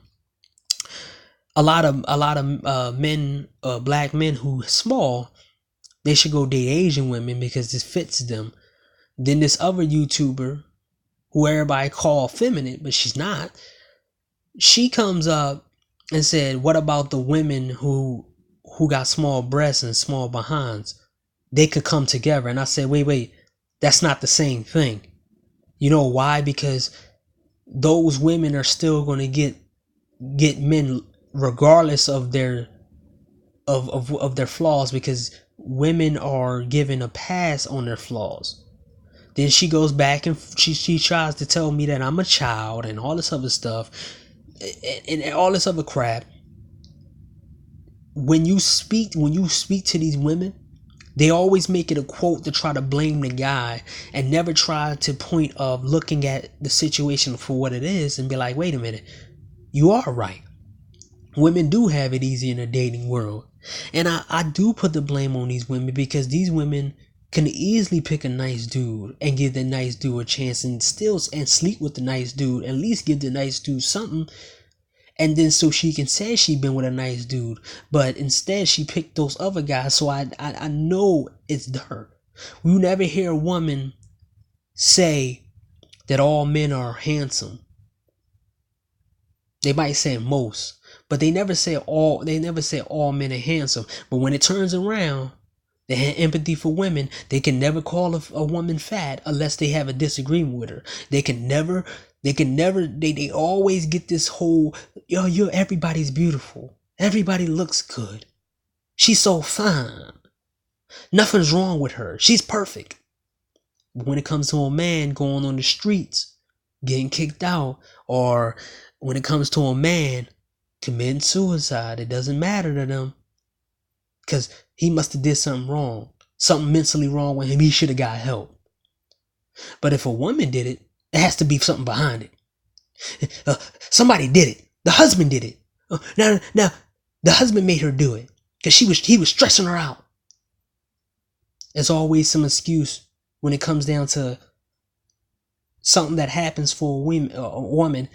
lot of men, black men who small, they should go date Asian women because this fits them. Then this other YouTuber, who everybody call feminine, but she's not, she comes up and said, what about the women who got small breasts and small behinds? They could come together. And I said, wait, that's not the same thing. You know why? Because those women are still going to get men regardless of their flaws, because women are given a pass on their flaws. Then she goes back and she tries to tell me that I'm a child and all this other stuff and all this other crap. When you speak to these women, they always make it a quote to try to blame the guy, and never try to point of looking at the situation for what it is and be like, wait a minute, you are right. Women do have it easy in the dating world. And I do put the blame on these women, because these women can easily pick a nice dude and give the nice dude a chance and sleep with the nice dude, at least give the nice dude something, and then so she can say she been with a nice dude. But instead she picked those other guys. So I know it's her. You never hear a woman say that all men are handsome. They might say most, but they never say all men are handsome. But when it turns around, they have empathy for women. They can never call a woman fat unless they have a disagreement with her. They always get this whole, everybody's beautiful. Everybody looks good. She's so fine. Nothing's wrong with her. She's perfect. But when it comes to a man going on the streets, getting kicked out, or when it comes to a man committing suicide, it doesn't matter to them. Because he must have did something wrong. Something mentally wrong with him. He should have got help. But if a woman did it, it has to be something behind it. Somebody did it. The husband did it. Now, the husband made her do it because he was stressing her out. There's always some excuse when it comes down to something that happens for a woman.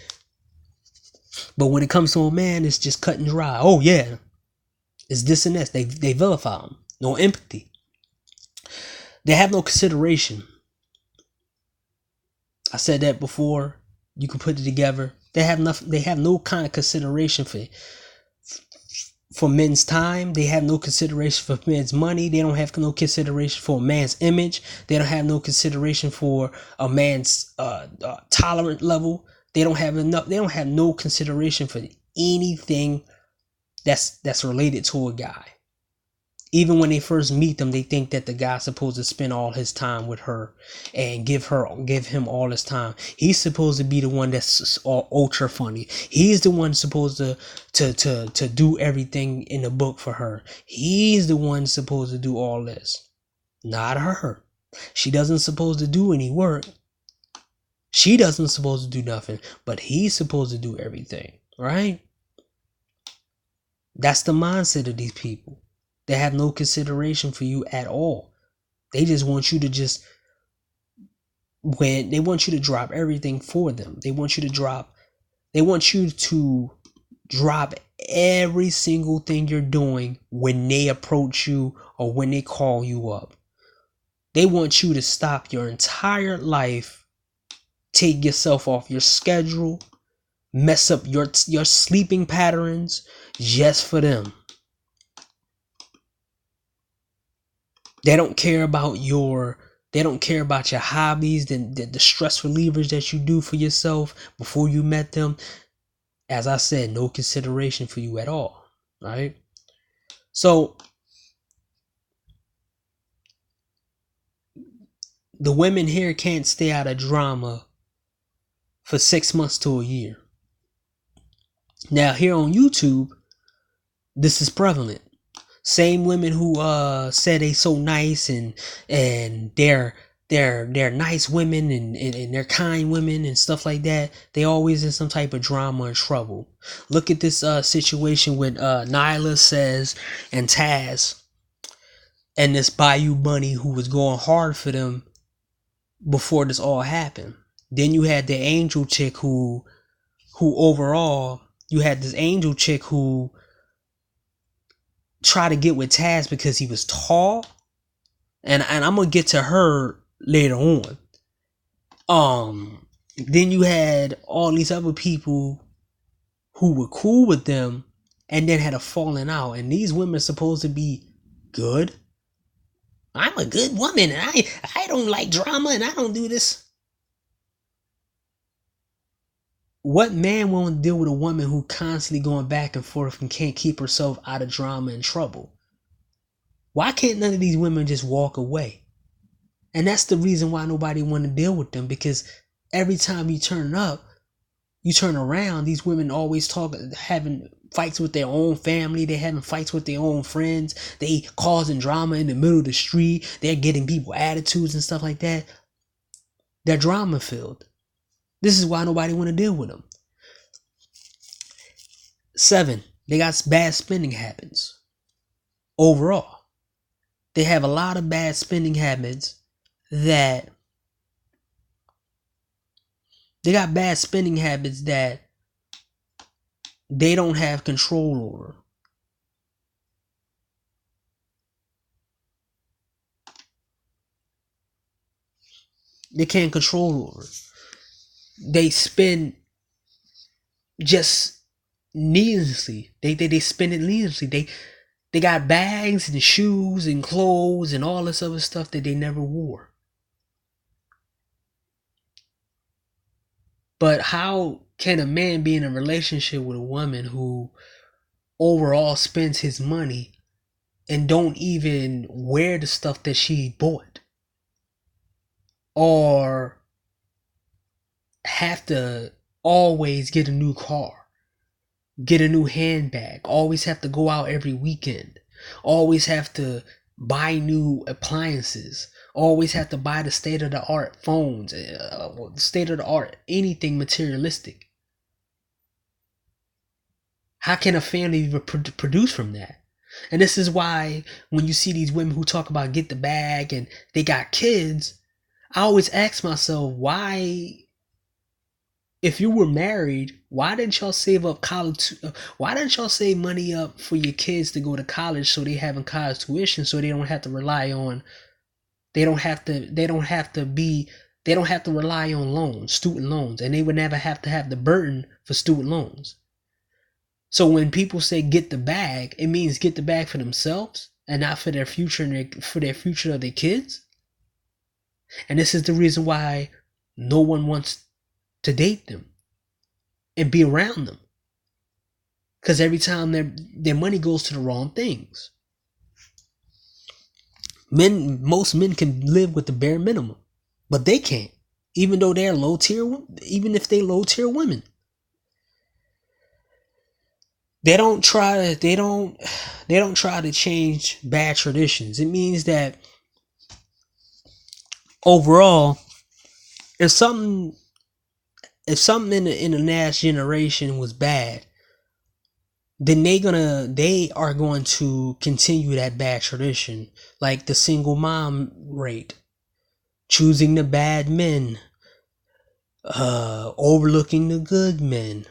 But when it comes to a man, it's just cut and dry. Oh yeah, it's this and this. They vilify them. No empathy. They have no consideration. I said that before. You can put it together. They have nothing. They have no kind of consideration for men's time. They have no consideration for men's money. They don't have no consideration for a man's image. They don't have no consideration for a man's tolerant level. They don't have enough. They don't have no consideration for anything that's related to a guy. Even when they first meet them, they think that the guy's supposed to spend all his time with her and give him all his time. He's supposed to be the one that's all ultra funny. He's the one supposed to do everything in the book for her. He's the one supposed to do all this, not her. She doesn't supposed to do any work. She doesn't supposed to do nothing, but he's supposed to do everything, right? That's the mindset of these people. They have no consideration for you at all. They just want you to they want you to drop everything for them. They want you to drop every single thing you're doing when they approach you or when they call you up. They want you to stop your entire life, take yourself off your schedule, mess up your sleeping patterns just for them. They don't care about your hobbies, the stress relievers that you do for yourself before you met them. As I said, no consideration for you at all, right? So the women here can't stay out of drama for 6 months to a year. Now here on YouTube, this is prevalent. Same women who say they so nice and they're nice women and they're kind women and stuff like that, they always in some type of drama and trouble. Look at this situation with Nyla Says and Taz and this Bayou Bunny who was going hard for them before this all happened. Then you had the Angel chick who overall, you had this Angel chick who try to get with Taz because he was tall, and I'm gonna get to her later on. Then you had all these other people who were cool with them and then had a falling out, and these women are supposed to be good. I'm a good woman and I don't like drama and I don't do this. What man won't deal with a woman who constantly going back and forth and can't keep herself out of drama and trouble? Why can't none of these women just walk away? And that's the reason why nobody want to deal with them, because every time you turn around, these women always having fights with their own family. They're having fights with their own friends. They causing drama in the middle of the street. They're getting people attitudes and stuff like that. They're drama filled. This is why nobody want to deal with them. 7, they got bad spending habits. Overall, they have a lot of bad spending habits that they don't have control over. They can't control over. They spend just needlessly. They spend it needlessly. They got bags and shoes and clothes and all this other stuff that they never wore. But how can a man be in a relationship with a woman who overall spends his money and don't even wear the stuff that she bought? Or have to always get a new car, get a new handbag, always have to go out every weekend, always have to buy new appliances, always have to buy the state-of-the-art phones, state-of-the-art anything materialistic? How can a family produce from that? And this is why when you see these women who talk about get the bag and they got kids, I always ask myself, why if you were married, why didn't y'all save up college? Why didn't y'all save money up for your kids to go to college so they having college tuition so they don't have to rely on, they don't have to rely on loans, student loans, and they would never have to have the burden for student loans. So when people say get the bag, it means get the bag for themselves and not for their future and for their future of their kids. And this is the reason why no one wants to date them and be around them, because every time their money goes to the wrong things. Most men can live with the bare minimum, but they can't, even though they're low tier. Even if they low tier women, they don't try to change bad traditions. It means that overall, if something in the last generation was bad, then they are going to continue that bad tradition, like the single mom rate, choosing the bad men, overlooking the good men.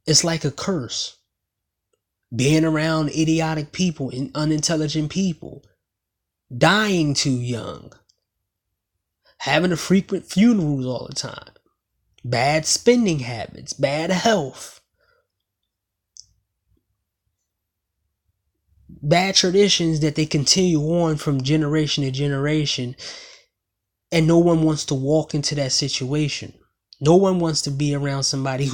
It's like a curse. Being around idiotic people and unintelligent people, dying too young, having to frequent funerals all the time, bad spending habits, bad health, bad traditions that they continue on from generation to generation, and no one wants to walk into that situation. No one wants to be around somebody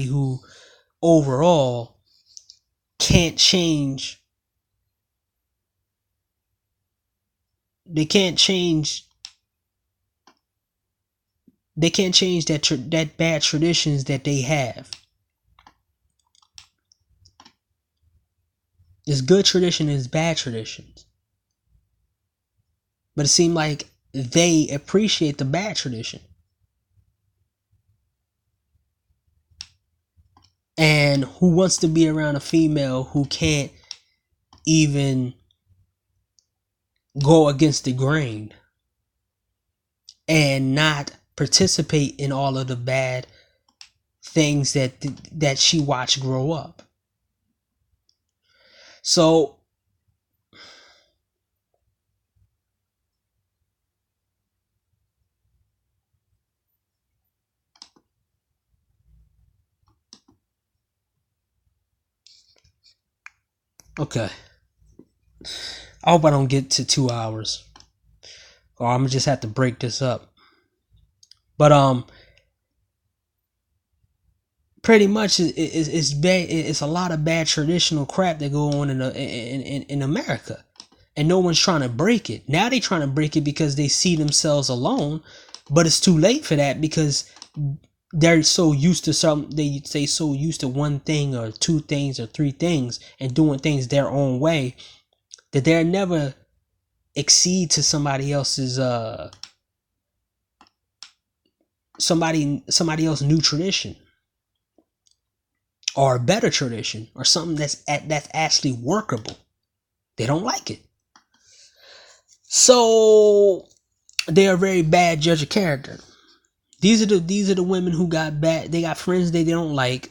who overall can't change. They can't change that bad traditions that they have. There's good tradition and there's bad traditions. But it seemed like they appreciate the bad tradition. And who wants to be around a female who can't even go against the grain and not participate in all of the bad things that she watched grow up? So okay, I hope I don't get to 2 hours, or I'm gonna just have to break this up. But pretty much it's a lot of bad traditional crap that go on in America, and no one's trying to break it. Now they trying to break it because they see themselves alone, but it's too late for that, because they're so used to so used to one thing or two things or three things and doing things their own way, that they'll never exceed to somebody else's somebody else's new tradition or a better tradition or something that's actually workable. They don't like it. So they're a very bad judge of character. These are the women who got bad. They got friends they don't like.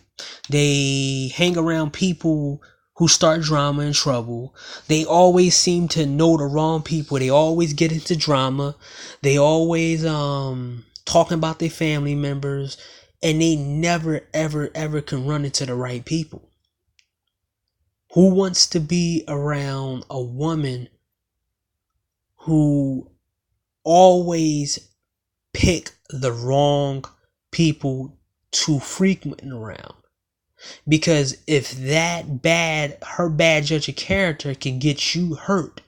They hang around people who start drama and trouble. They always seem to know the wrong people. They always get into drama. They always talking about their family members, and they never ever can run into the right people. Who wants to be around a woman who always pick the wrong people to frequent around? Because if her bad judge of character can get you hurt,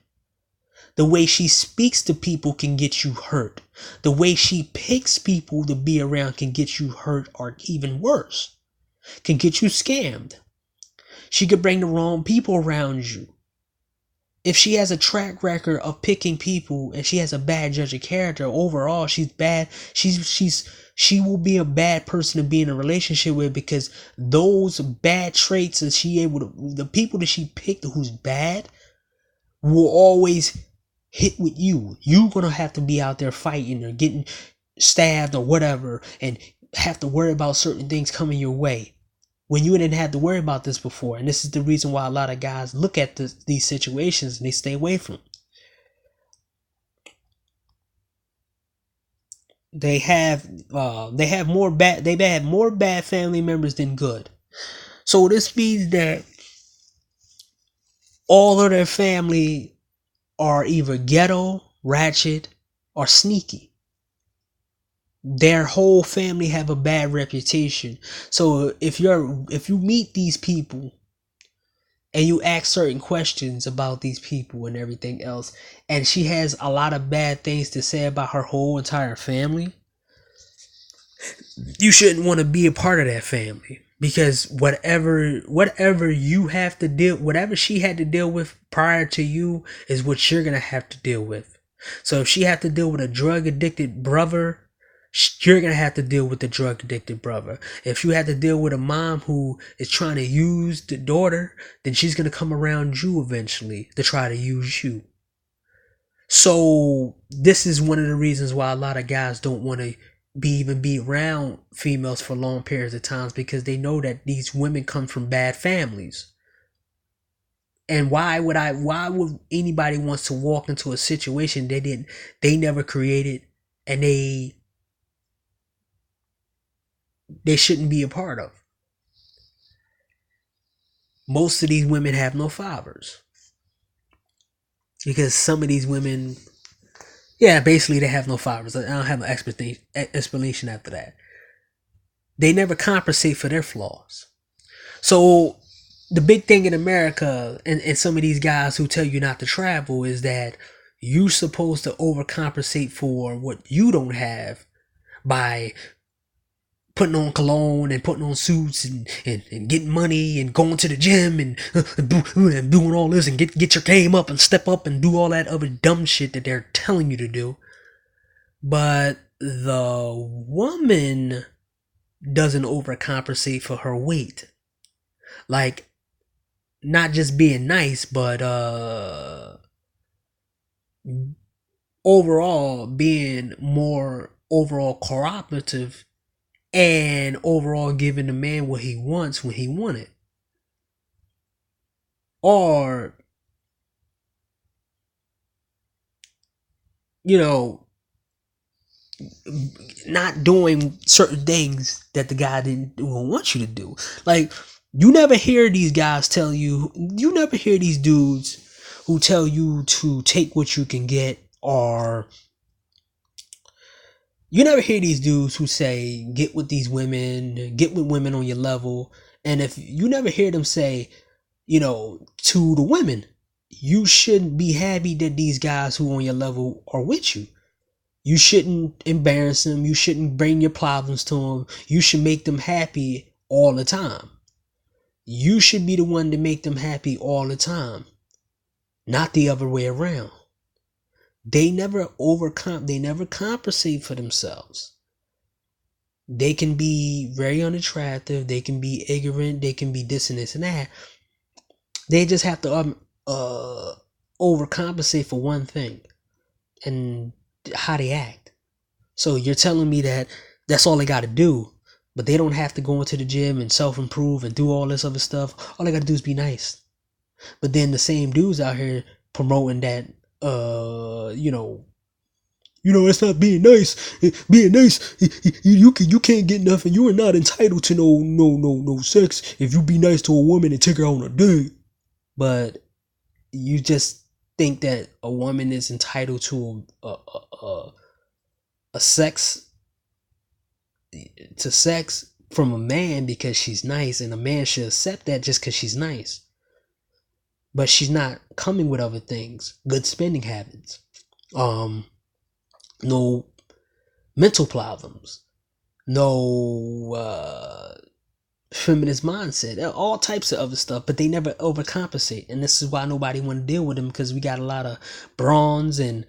the way she speaks to people can get you hurt, the way she picks people to be around can get you hurt, or even worse, can get you scammed. She could bring the wrong people around you. If she has a track record of picking people and she has a bad judge of character, overall she's bad. She will be a bad person to be in a relationship with, because those bad traits that the people that she picked who's bad will always hit with you. You're gonna have to be out there fighting or getting. stabbed or whatever and have to worry about certain things coming your way when you didn't have to worry about this before. And this is the reason why a lot of guys look at these situations and they stay away from them. They have more bad family members than good. So this means that all of their family are either ghetto, ratchet, or sneaky. Their whole family have a bad reputation. So if you meet these people and you ask certain questions about these people and everything else, and she has a lot of bad things to say about her whole entire family, you shouldn't want to be a part of that family. Because whatever you have to deal, whatever she had to deal with prior to you is what you're gonna have to deal with. So if she had to deal with a drug addicted brother, you're gonna have to deal with the drug addicted brother. If you had to deal with a mom who is trying to use the daughter, then she's gonna come around you eventually to try to use you. So this is one of the reasons why a lot of guys don't want to be around females for long periods of times, because they know that these women come from bad families. And why would anybody wants to walk into a situation they never created, and they shouldn't be a part of? Most of these women have no fathers, because some of these women, yeah, basically they have no fathers. I don't have an explanation after that. They never compensate for their flaws. So the big thing in America, and some of these guys who tell you not to travel, is that you're supposed to overcompensate for what you don't have by putting on cologne and putting on suits and getting money and going to the gym and doing all this and get your game up and step up and do all that other dumb shit that they're telling you to do. But the woman doesn't overcompensate for her weight. Like, not just being nice, but overall being more overall cooperative, and overall giving the man what he wants when he wants it. Or, you know, not doing certain things that the guy didn't want you to do. Like, you never hear these guys tell you, you never hear these dudes who tell you to take what you can get, or you never hear these dudes who say, get with these women, get with women on your level. And if you never hear them say, to the women, you shouldn't be happy that these guys who are on your level are with you. You shouldn't embarrass them. You shouldn't bring your problems to them. You should make them happy all the time. You should be the one to make them happy all the time, not the other way around. They never compensate for themselves. They can be very unattractive. They can be ignorant. They can be this and this and that. They just have to overcompensate for one thing, and how they act. So you're telling me that that's all they got to do, but they don't have to go into the gym and self-improve and do all this other stuff. All they got to do is be nice. But then the same dudes out here promoting that, it's not being nice. Being nice, you can't get nothing. You are not entitled to no sex if you be nice to a woman and take her on a date. But you just think that a woman is entitled to sex from a man because she's nice, and a man should accept that just because she's nice. But she's not coming with other things, good spending habits, no mental problems, no feminist mindset, all types of other stuff, but they never overcompensate. And this is why nobody want to deal with them, because we got a lot of bronze and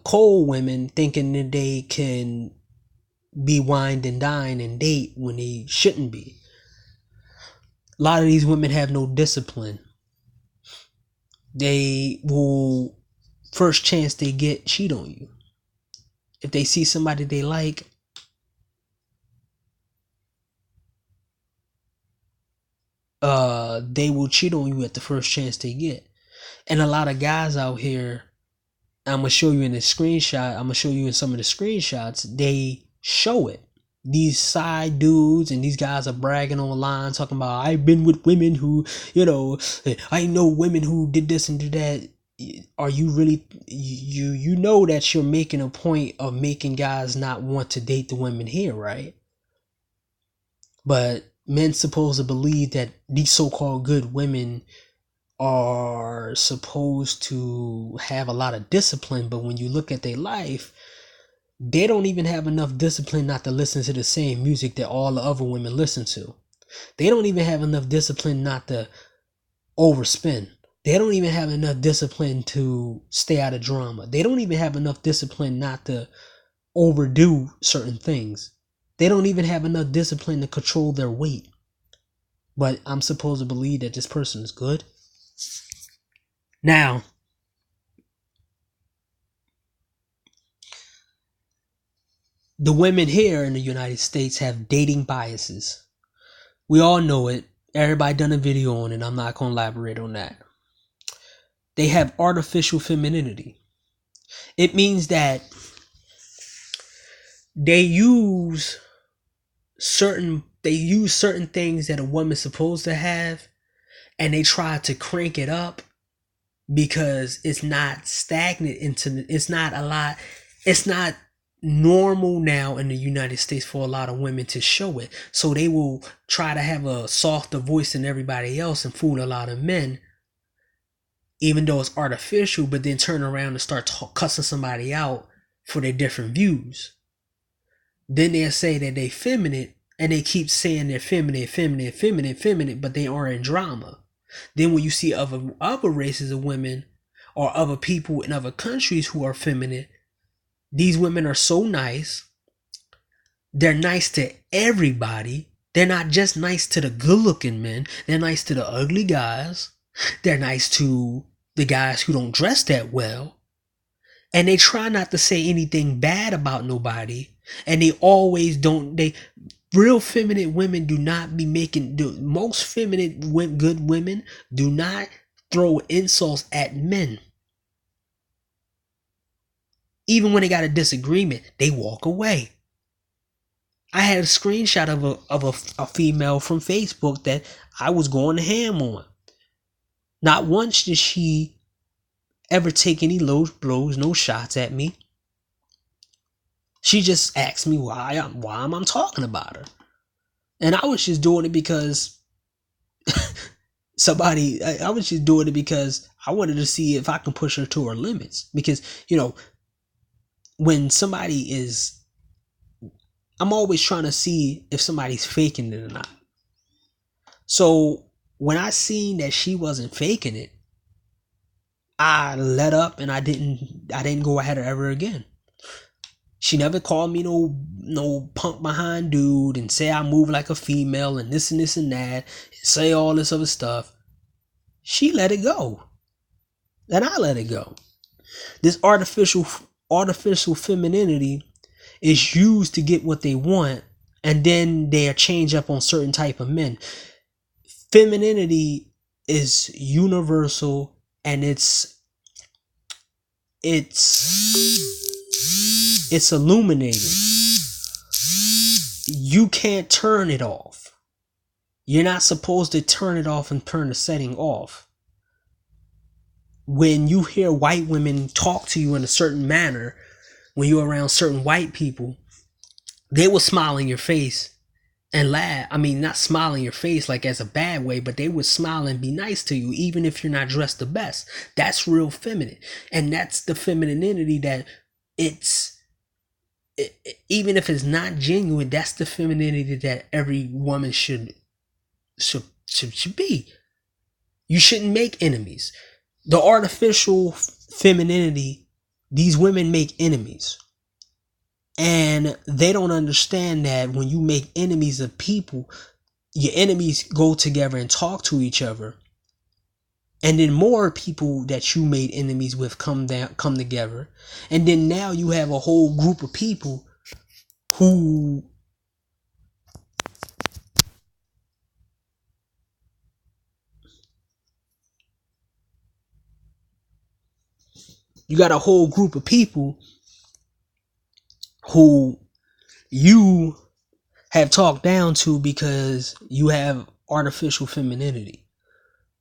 cold women thinking that they can be wined and dined and date when they shouldn't be. A lot of these women have no discipline. They will, first chance they get, cheat on you. if they see somebody they like, they will cheat on you at the first chance they get. And a lot of guys out here, I'm gonna show you in the screenshot. I'm gonna show you in some of the screenshots. They show it. These side dudes and these guys are bragging online, talking about I've been with women who, I know women who did this and did that. Are you really? You know that you're making a point of making guys not want to date the women here, right? But men supposed to believe that these so-called good women are supposed to have a lot of discipline, but when you look at their life, they don't even have enough discipline not to listen to the same music that all the other women listen to. They don't even have enough discipline not to overspend. They don't even have enough discipline to stay out of drama. They don't even have enough discipline not to overdo certain things. They don't even have enough discipline to control their weight. But I'm supposed to believe that this person is good. Now, the women here in the United States have dating biases. We all know it. Everybody done a video on it. I'm not going to elaborate on that. They have artificial femininity. It means that they use certain things that a woman's supposed to have, and they try to crank it up because it's not stagnant it's not a lot. It's not normal now in the United States for a lot of women to show it. So they will try to have a softer voice than everybody else and fool a lot of men, even though it's artificial, but then turn around and start cussing somebody out for their different views. Then they'll say that they feminine, and they keep saying they're feminine, but they are in drama. Then when you see other races of women or other people in other countries who are feminine, these women are so nice. They're nice to everybody. They're not just nice to the good-looking men. They're nice to the ugly guys. They're nice to the guys who don't dress that well. And they try not to say anything bad about nobody. And they always don't. Real feminine women do not be most feminine good women do not throw insults at men. Even when they got a disagreement, they walk away. I had a screenshot of a female from Facebook that I was going to ham on. Not once did she ever take any low blows, no shots at me. She just asked me why I'm talking about her. And I was just doing it because I was just doing it because I wanted to see if I can push her to her limits. Because, when somebody is, I'm always trying to see if somebody's faking it or not. So when I seen that she wasn't faking it, I let up and I didn't go ahead of her ever again. She never called me no punk behind dude and say I move like a female and this and this and that, and say all this other stuff. She let it go. And I let it go. This artificial femininity is used to get what they want, and then they change up on certain type of men. Femininity is universal, and it's illuminating. You can't turn it off. You're not supposed to turn it off and turn the setting off. When you hear white women talk to you in a certain manner, when you're around certain white people, they will smile in your face and laugh. I mean, not smile in your face like as a bad way, but they would smile and be nice to you, even if you're not dressed the best. That's real feminine. And that's the femininity that even if it's not genuine, that's the femininity that every woman should be. You shouldn't make enemies. The artificial femininity, these women make enemies. And they don't understand that when you make enemies of people, your enemies go together and talk to each other. And then more people that you made enemies with come together. And then now you have a whole group of people who you got a whole group of people who you have talked down to because you have artificial femininity.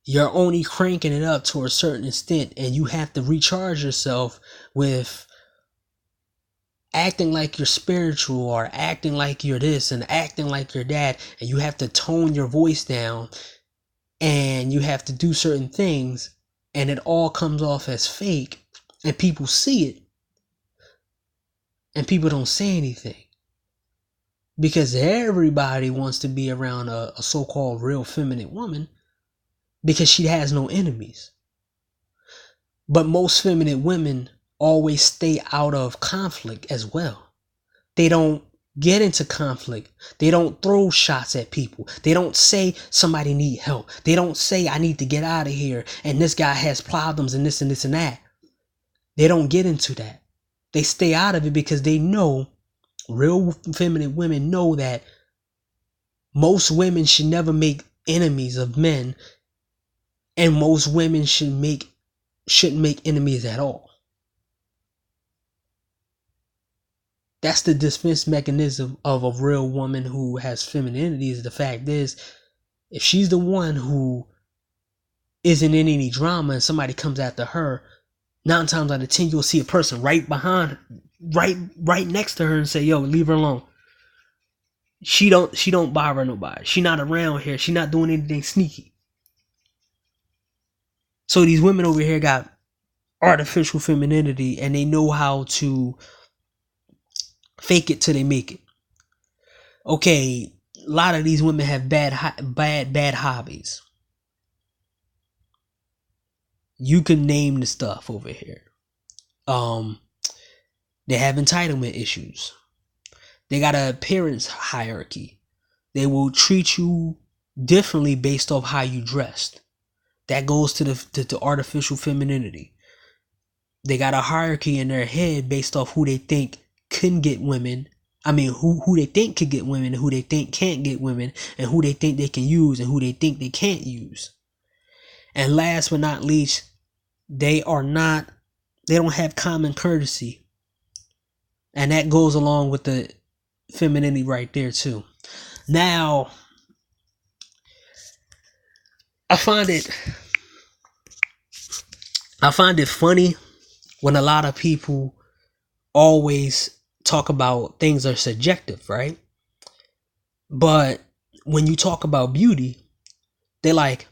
You're only cranking it up to a certain extent, and you have to recharge yourself with acting like you're spiritual or acting like you're this and acting like you're that, and you have to tone your voice down and you have to do certain things, and it all comes off as fake, and people see it and people don't say anything because everybody wants to be around a so-called real feminine woman because she has no enemies. But most feminine women always stay out of conflict as well. They don't get into conflict. They don't throw shots at people. They don't say somebody need help. They don't say I need to get out of here and this guy has problems and this and this and that. They don't get into that. They stay out of it because they know, real feminine women know that most women should never make enemies of men, and most women shouldn't make enemies at all. That's the defense mechanism of a real woman who has femininity. Is the fact is, if she's the one who isn't in any drama and somebody comes after her, 9 times out of 10 you'll see a person right behind, right next to her and say, yo, leave her alone. She don't bother nobody. She not around here. She not doing anything sneaky. So these women over here got artificial femininity, and they know how to fake it till they make it. Okay, a lot of these women have bad hobbies. You can name the stuff over here. They have entitlement issues. They got an appearance hierarchy. They will treat you differently based off how you dressed. That goes to the artificial femininity. They got a hierarchy in their head based off who they think can get women. I mean, who they think could get women, and who they think can't get women, and who they think they can use, and who they think they can't use. And last but not least, they don't have common courtesy. And that goes along with the femininity right there too. Now, I find it funny when a lot of people always talk about things are subjective, right? But when you talk about beauty, they're like,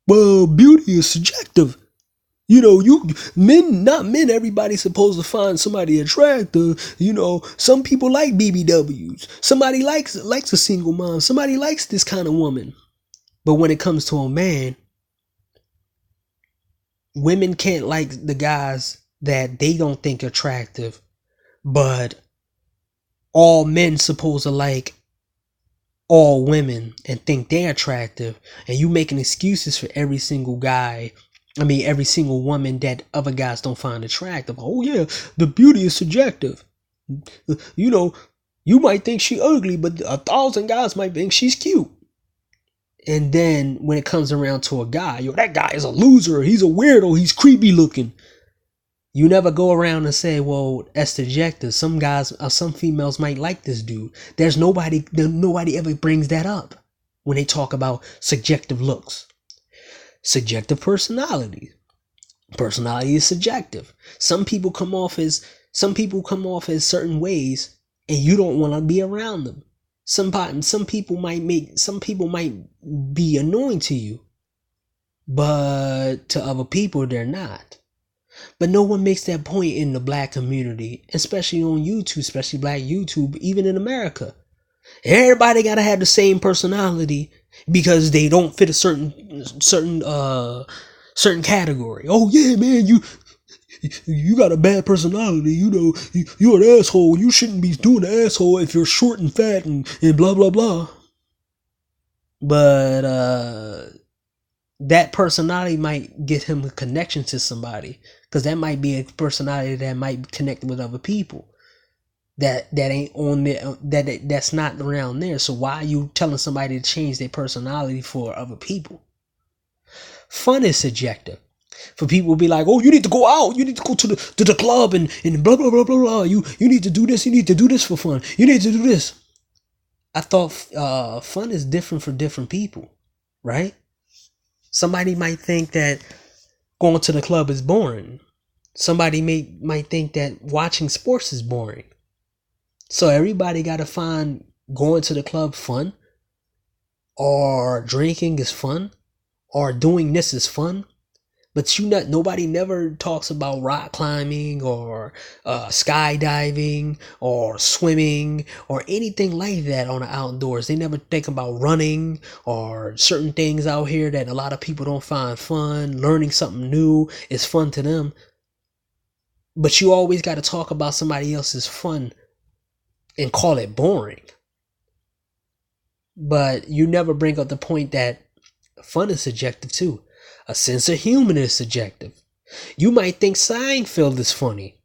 well, beauty is subjective. You know, not men, everybody's supposed to find somebody attractive. You know, some people like BBWs. Somebody likes a single mom. Somebody likes this kind of woman. But when it comes to a man, women can't like the guys that they don't think attractive, but all men supposed to like all women and think they're attractive, and you making excuses for every single guy. I mean, every single woman that other guys don't find attractive. Oh yeah, the beauty is subjective. You know, you might think she ugly, but 1,000 guys might think she's cute. And then when it comes around to a guy, yo, that guy is a loser. He's a weirdo. He's creepy looking. You never go around and say, well, that's subjective. Some guys, some females might like this dude. Nobody ever brings that up when they talk about subjective looks. Subjective personality. Personality is subjective. Some people come off as certain ways, and you don't want to be around them. Some people might be annoying to you, but to other people they're not. But no one makes that point in the black community, especially on YouTube, especially black YouTube, even in America. Everybody gotta have the same personality because they don't fit a certain category. Oh yeah, man, you got a bad personality. You know, you're an asshole. You shouldn't be doing an asshole if you're short and fat and blah blah blah. But that personality might get him a connection to somebody, because that might be a personality that might connect with other people that ain't on there, that's not around there. So why are you telling somebody to change their personality for other people? Fun is subjective. For people to be like, oh, you need to go out, you need to go to the club and blah blah blah blah blah. You need to do this, you need to do this for fun, you need to do this. I thought fun is different for different people, right? Somebody might think that going to the club is boring. Somebody might think that watching sports is boring. So everybody got to find going to the club fun, or drinking is fun, or doing this is fun. But nobody never talks about rock climbing or skydiving or swimming or anything like that on the outdoors. They never think about running or certain things out here that a lot of people don't find fun. Learning something new is fun to them. But you always got to talk about somebody else's fun and call it boring. But you never bring up the point that fun is subjective too. A sense of humor is subjective. You might think Seinfeld is funny,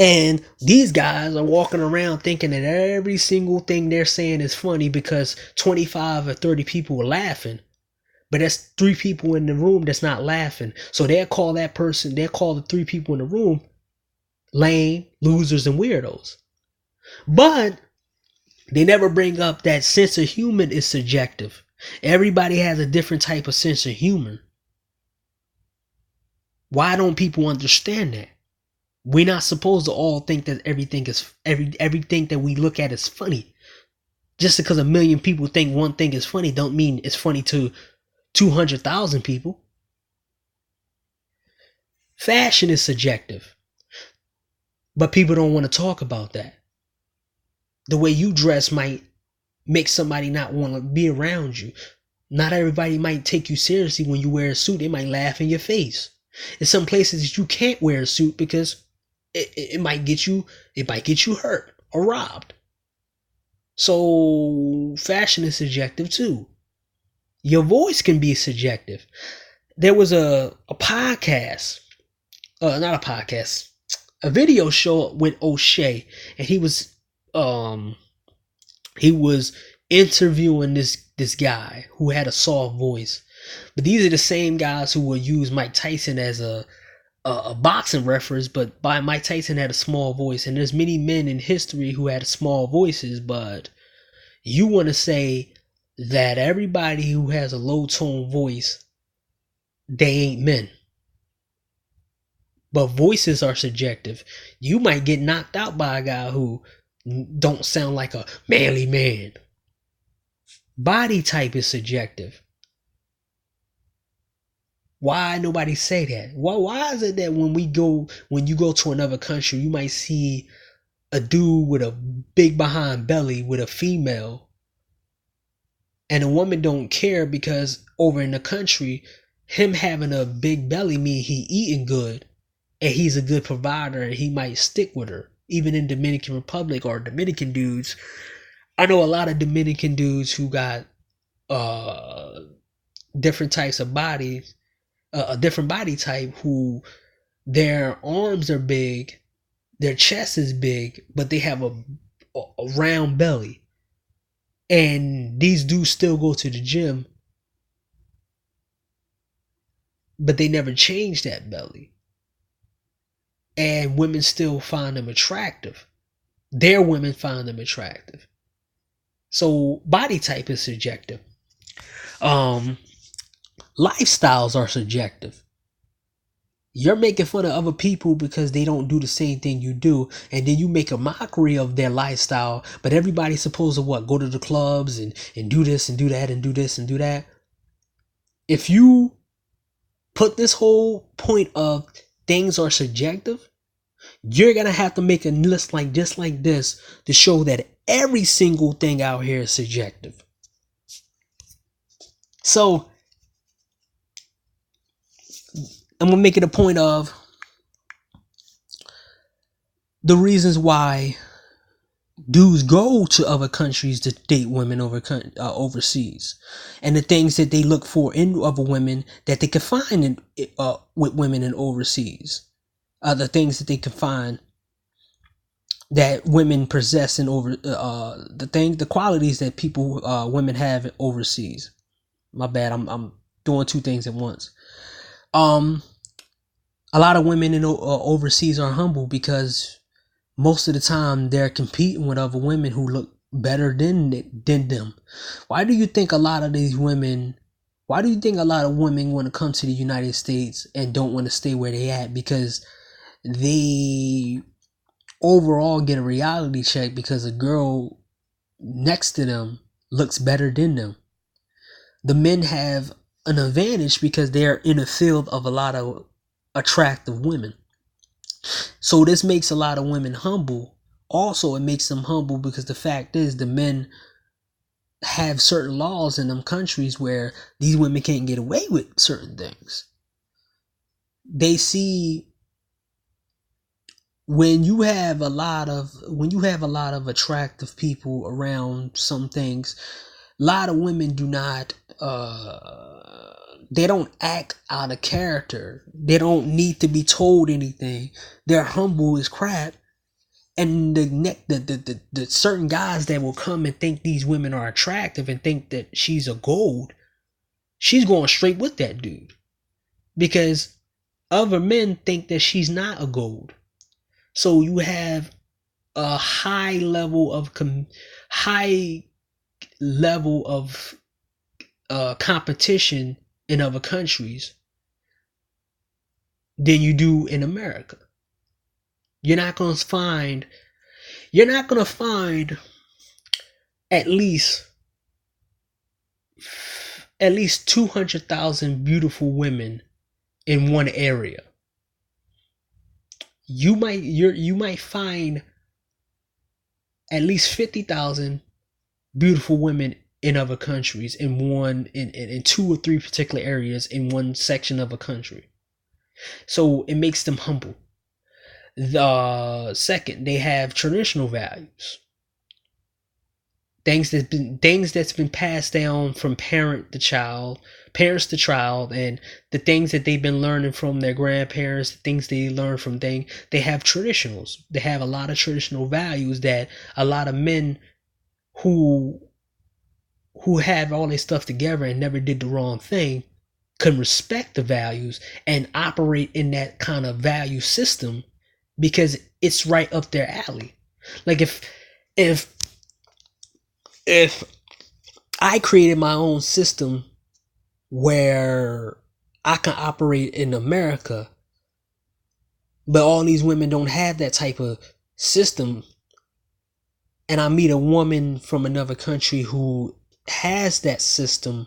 and these guys are walking around thinking that every single thing they're saying is funny because 25 or 30 people are laughing. But that's 3 people in the room that's not laughing. So they'll call the 3 people in the room lame, losers, and weirdos. But they never bring up that sense of humor is subjective. Everybody has a different type of sense of humor. Why don't people understand that? We're not supposed to all think that everything that we look at is funny. Just because a million people think one thing is funny don't mean it's funny to 200,000 people. Fashion is subjective. But people don't want to talk about that. The way you dress might make somebody not want to be around you. Not everybody might take you seriously when you wear a suit. They might laugh in your face. In some places you can't wear a suit because it might get you hurt or robbed. So fashion is subjective too. Your voice can be subjective. There was a podcast, not a podcast, a video show with O'Shea, and he was interviewing this guy who had a soft voice. But these are the same guys who will use Mike Tyson as a boxing reference, but Mike Tyson had a small voice, and there's many men in history who had small voices, but you want to say that everybody who has a low tone voice, they ain't men. But voices are subjective. You might get knocked out by a guy who don't sound like a manly man. Body type is subjective. Why nobody say that? Why is it that when you go to another country, you might see a dude with a big behind belly with a female, and a woman don't care because over in the country, him having a big belly mean he eating good and he's a good provider and he might stick with her. Even in Dominican Republic or Dominican dudes, I know a lot of Dominican dudes who got different types of bodies, a different body type, who their arms are big, their chest is big, but they have a round belly. And these dudes still go to the gym, but they never change that belly. And women still find them attractive. Their women find them attractive. So body type is subjective. Lifestyles are subjective. You're making fun of other people because they don't do the same thing you do, and then you make a mockery of their lifestyle, but everybody's supposed to go to the clubs and do this and do that and do this and do that. If you put this whole point of things are subjective, you're gonna have to make a list like this to show that every single thing out here is subjective. So I'm gonna make it a point of the reasons why dudes go to other countries to date women overseas, and the things that they look for in other women that they can find with women in overseas, the things that they can find that women possess in the qualities that women have overseas. My bad, I'm doing two things at once. A lot of women in overseas are humble because most of the time they're competing with other women who look better than them. Why do you think a lot of women want to come to the United States and don't want to stay where they at? Because they overall get a reality check because a girl next to them looks better than them. The men have an advantage because they're in a field of a lot of attractive women. So this makes a lot of women humble. Also, it makes them humble because the fact is the men have certain laws in them countries where these women can't get away with certain things. They see when you have a lot of attractive people around some things, a lot of women do not they don't act out of character. They don't need to be told anything. They're humble as crap. And the certain guys that will come and think these women are attractive and think that she's a gold, she's going straight with that dude. Because other men think that she's not a gold. So you have a high level of competition in other countries than you do in America. You're not gonna find at least 200,000 beautiful women in one area. You might find at least 50,000 beautiful women in other countries in two or three particular areas in one section of a country. So it makes them humble. The second, they have traditional values. Things that's been passed down from parents to child, and the things that they've been learning from their grandparents, the things they learn from they have traditionals. They have a lot of traditional values that a lot of men who have all this stuff together and never did the wrong thing can respect the values and operate in that kind of value system because it's right up their alley. Like if I created my own system where I can operate in America, but all these women don't have that type of system, and I meet a woman from another country who has that system,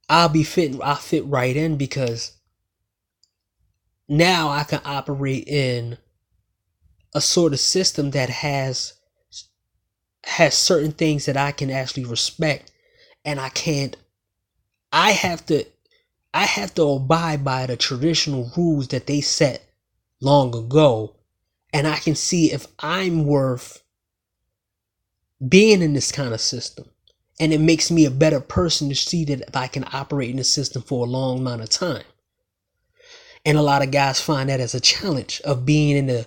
I'll fit right in because now I can operate in a sort of system that has certain things that I can actually respect, and I have to abide by the traditional rules that they set long ago, and I can see if I'm worth being in this kind of system. And it makes me a better person to see that if I can operate in the system for a long amount of time. And a lot of guys find that as a challenge of being in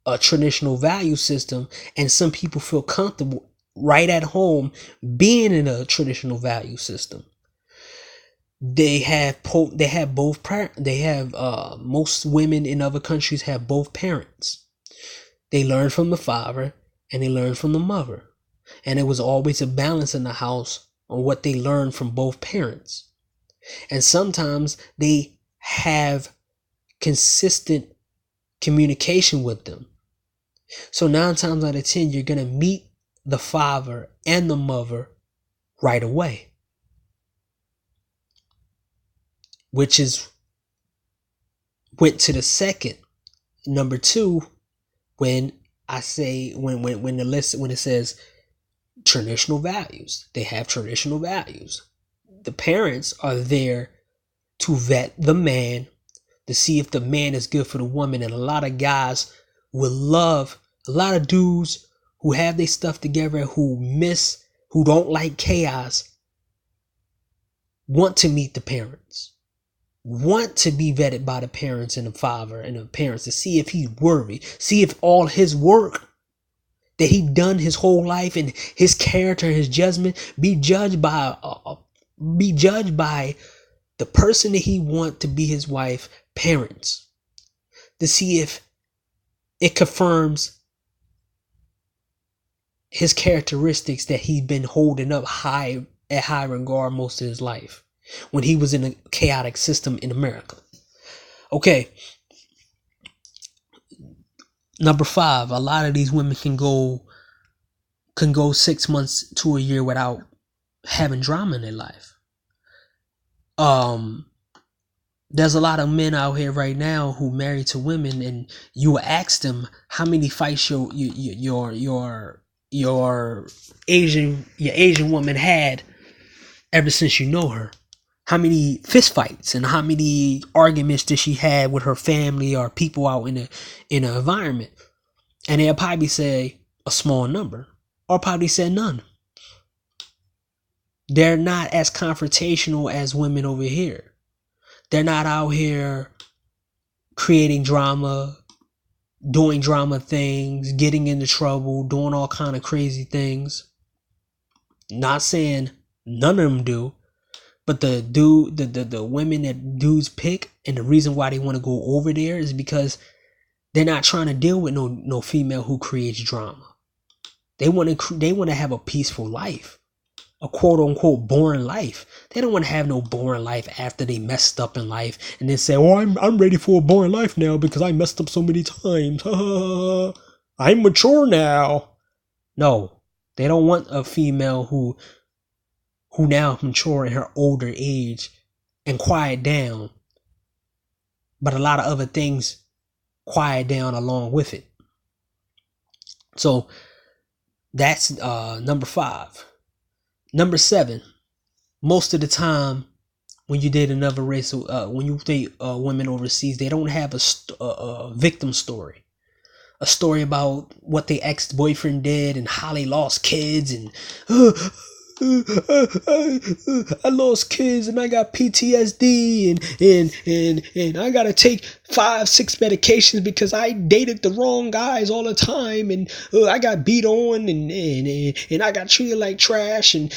a traditional value system, and some people feel comfortable right at home being in a traditional value system. Most women in other countries have both parents. They learn from the father and they learn from the mother. And it was always a balance in the house on what they learned from both parents. And sometimes they have consistent communication with them. So 9 times out of 10, you're going to meet the father and the mother right away. Which went to the second. Number 2, when I say, when it says traditional values, they have traditional values. The parents are there to vet the man, to see if the man is good for the woman. And a lot of dudes who have their stuff together, who don't like chaos, want to meet the parents, want to be vetted by the parents and the father and the parents to see if he's worthy, see if all his work that he done his whole life and his character, his judgment, be judged by the person that he want to be his wife, parents, to see if it confirms his characteristics that he's been holding up high regard most of his life when he was in a chaotic system in America. Okay. Number 5, a lot of these women can go 6 months to a year without having drama in their life. There's a lot of men out here right now who married to women, and you will ask them how many fights your Asian woman had ever since you know her. How many fist fights and how many arguments did she have with her family or people out in an environment? And they'll probably say a small number, or probably say none. They're not as confrontational as women over here. They're not out here creating drama, doing drama things, getting into trouble, doing all kind of crazy things. Not saying none of them do, but the women that dudes pick, and the reason why they want to go over there is because they're not trying to deal with no female who creates drama. They want to have a peaceful life, a quote unquote boring life. They don't want to have no boring life after they messed up in life and then say, "Oh, I'm ready for a boring life now because I messed up so many times. I'm mature now." No, they don't want a female who now mature in her older age and quiet down, but a lot of other things quiet down along with it. So that's number 5. Number 7, most of the time when you date another race, when you date women overseas, they don't have a victim story. A story about what their ex-boyfriend did and how they lost kids and I lost kids and I got PTSD and I gotta take 5-6 medications because I dated the wrong guys all the time and I got beat on and I got treated like trash and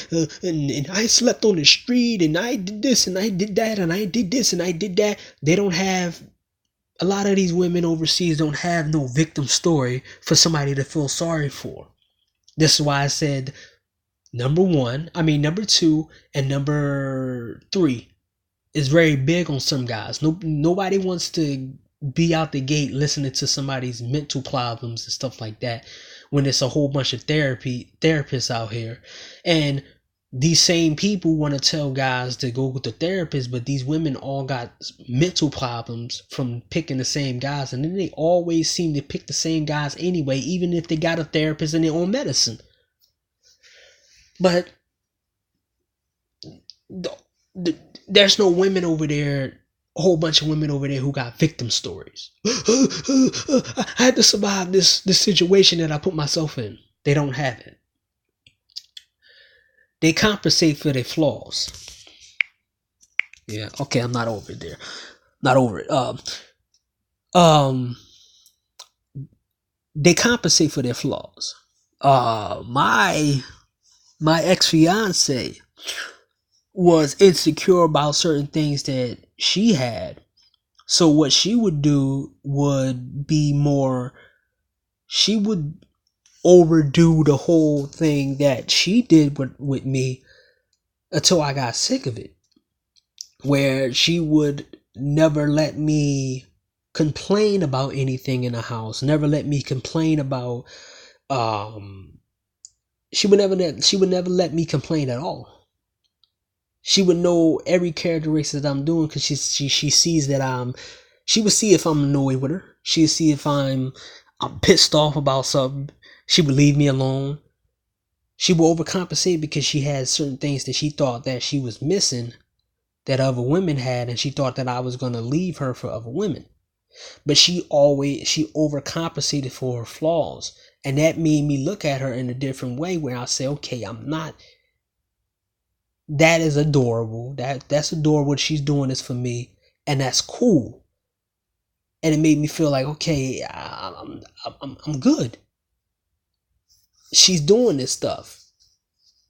I slept on the street and I did this and I did that and I did this and I did that. They don't have, a lot of these women overseas don't have no victim story for somebody to feel sorry for. This is why I said number 2 and number 3 is very big on some guys. Nobody wants to be out the gate listening to somebody's mental problems and stuff like that when there's a whole bunch of therapists out here. And these same people want to tell guys to go with the therapist, but these women all got mental problems from picking the same guys, and then they always seem to pick the same guys anyway, even if they got a therapist and their own medicine. But there's no women over there, a whole bunch of women over there who got victim stories. I had to survive this situation that I put myself in. They don't have it. They compensate for their flaws. Yeah, okay, I'm not over there. Not over it. They compensate for their flaws. My ex-fiance was insecure about certain things that she had. So what she would do would be more, she would overdo the whole thing that she did with me until I got sick of it. Where she would never let me complain about anything in the house, never let me complain about she would never let me complain at all. She would know every characteristic that I'm doing because she sees that she would see if I'm annoyed with her. She would see if I'm pissed off about something. She would leave me alone. She would overcompensate because she had certain things that she thought that she was missing that other women had, and she thought that I was going to leave her for other women. But she overcompensated for her flaws. And that made me look at her in a different way, where I say, okay, I'm not, that is adorable. That's adorable. She's doing this for me, and that's cool. And it made me feel like, okay, I'm good. She's doing this stuff.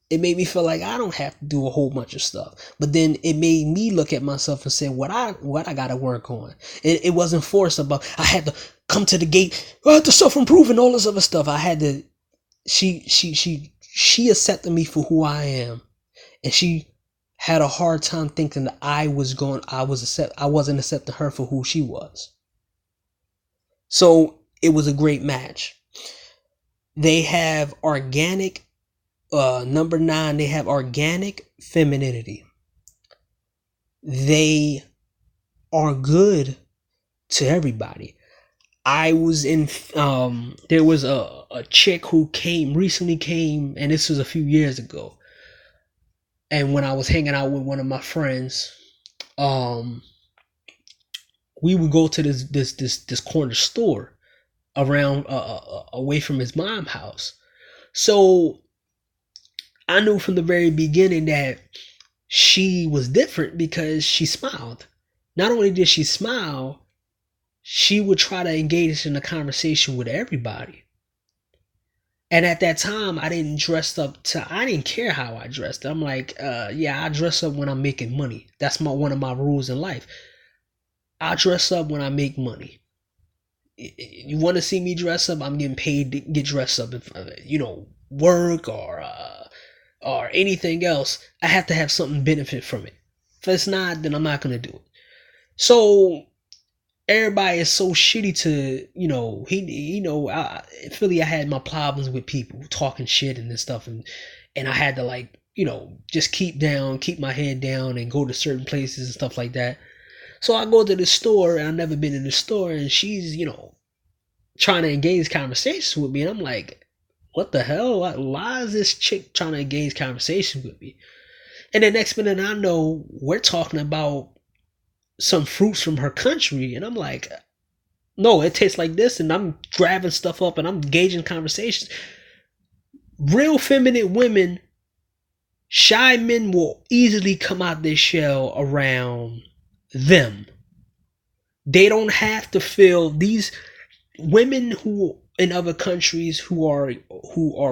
It made me feel like I don't have to do a whole bunch of stuff. But then it made me look at myself and say what I got to work on. It wasn't forced about I had to come to the gate. I had to self-improve and all this other stuff. I had to. She accepted me for who I am, and she had a hard time thinking that I wasn't accepting her for who she was. So it was a great match. They have organic. Number 9, they have organic femininity. They are good to everybody. I was in, there was a chick who recently came, and this was a few years ago. And when I was hanging out with one of my friends, we would go to this corner store around, away from his mom's house. So I knew from the very beginning that she was different because she smiled. Not only did she smile, she would try to engage in a conversation with everybody. And at that time, I didn't care how I dressed. I'm like, yeah, I dress up when I'm making money. That's one of my rules in life. I dress up when I make money. You want to see me dress up? I'm getting paid to get dressed up. Work or anything else, I have to have something benefit from it. If it's not, then I'm not going to do it. So everybody is so shitty to, in Philly, I had my problems with people talking shit and this stuff. And I had to just keep my head down and go to certain places and stuff like that. So I go to the store, and I've never been in the store, and she's, trying to engage conversations with me. And I'm like, what the hell? Why is this chick trying to engage conversation with me? And the next minute I know we're talking about some fruits from her country. And I'm like, no, it tastes like this. And I'm grabbing stuff up and I'm engaging conversations. Real feminine women, shy men will easily come out their shell around them. They don't have to feel these women who in other countries who are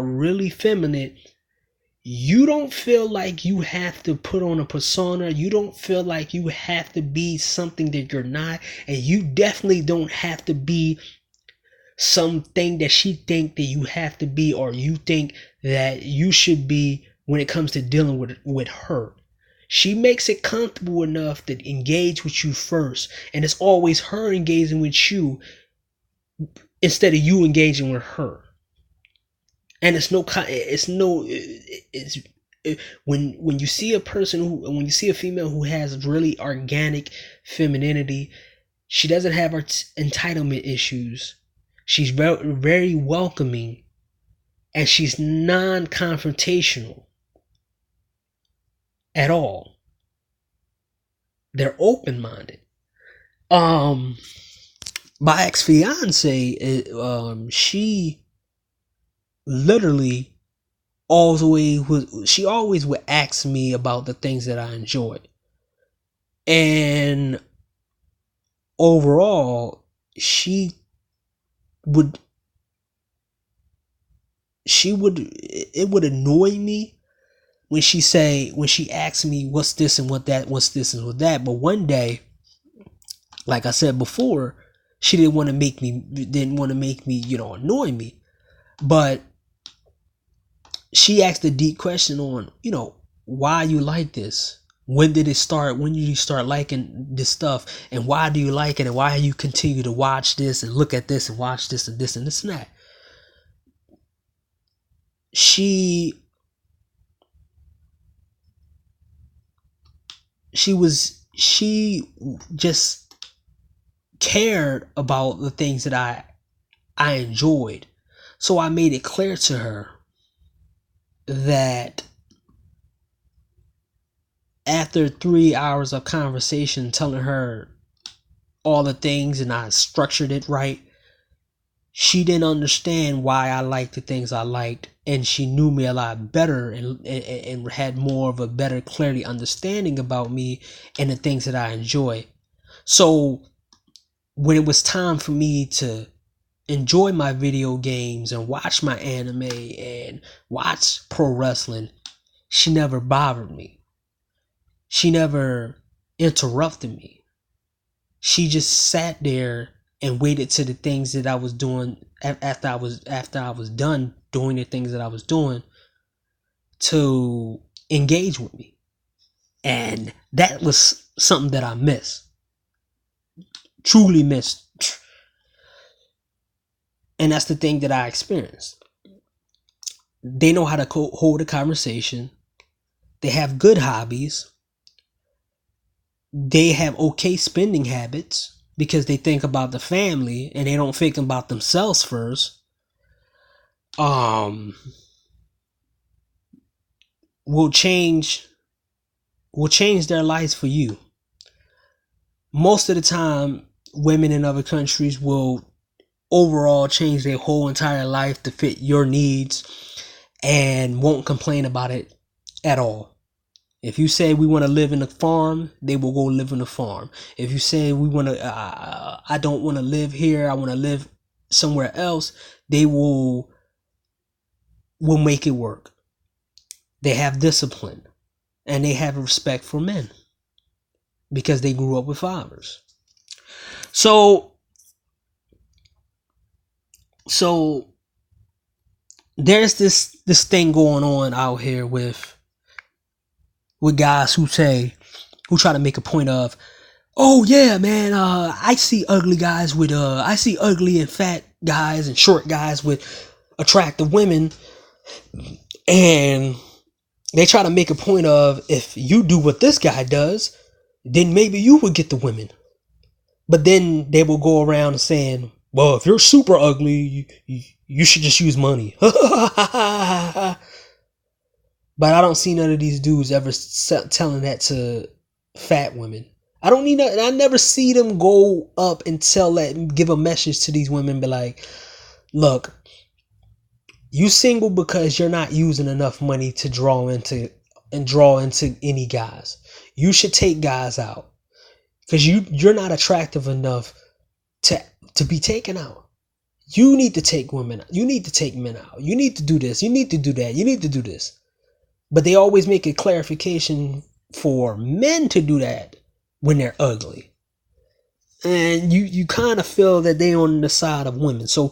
really feminine. You don't feel like you have to put on a persona. You don't feel like you have to be something that you're not, and you definitely don't have to be something that she think that you have to be, or you think that you should be when it comes to dealing with her. She makes it comfortable enough to engage with you first, and it's always her engaging with you instead of you engaging with her. And when you see a person when you see a female who has really organic femininity, she doesn't have her entitlement issues. She's very, very welcoming, and she's non-confrontational at all. They're open-minded. My ex-fiance, she literally she always would ask me about the things that I enjoyed. And overall, it would annoy me when she asked me what's this and what that, what's this and what that. But one day, like I said before, she didn't want to make me, annoy me. But she asked a deep question on, why you like this? When did it start? When did you start liking this stuff? And why do you like it? And why you continue to watch this and look at this and watch this and this and this and that? She just cared about the things that I enjoyed. So I made it clear to her that after 3 hours of conversation, telling her all the things, and I structured it right, she didn't understand why I liked the things I liked, and she knew me a lot better and had more of a better clarity understanding about me and the things that I enjoy. So when it was time for me to enjoy my video games and watch my anime and watch pro wrestling, she never bothered me. She never interrupted me. She just sat there and waited to the things that I was doing after I was done doing the things that I was doing to engage with me. And that was something that I missed. Truly missed. And that's the thing that I experienced. They know how to hold a conversation. They have good hobbies. They have okay spending habits because they think about the family and they don't think about themselves first. Will change their lives for you. Most of the time, women in other countries will overall change their whole entire life to fit your needs and won't complain about it at all. If you say we want to live in a farm, they will go live in a farm. If you say we want to, I don't want to live here, I want to live somewhere else, they will make it work. They have discipline and they have respect for men because they grew up with fathers. So there's this thing going on out here with guys who try to make a point of, oh yeah, man, I see ugly guys with I see ugly and fat guys and short guys with attractive women, and they try to make a point of, if you do what this guy does, then maybe you would get the women. But then they will go around saying, well, if you're super ugly, you should just use money. But I don't see none of these dudes ever telling that to fat women. I never see them go up and give a message to these women, be like, look, you single because you're not using enough money to draw into any guys. You should take guys out because you're not attractive enough to be taken out. You need to take women. You need to take men out. You need to do this. You need to do that. You need to do this. But they always make a clarification for men to do that when they're ugly. And you kind of feel that they're on the side of women. So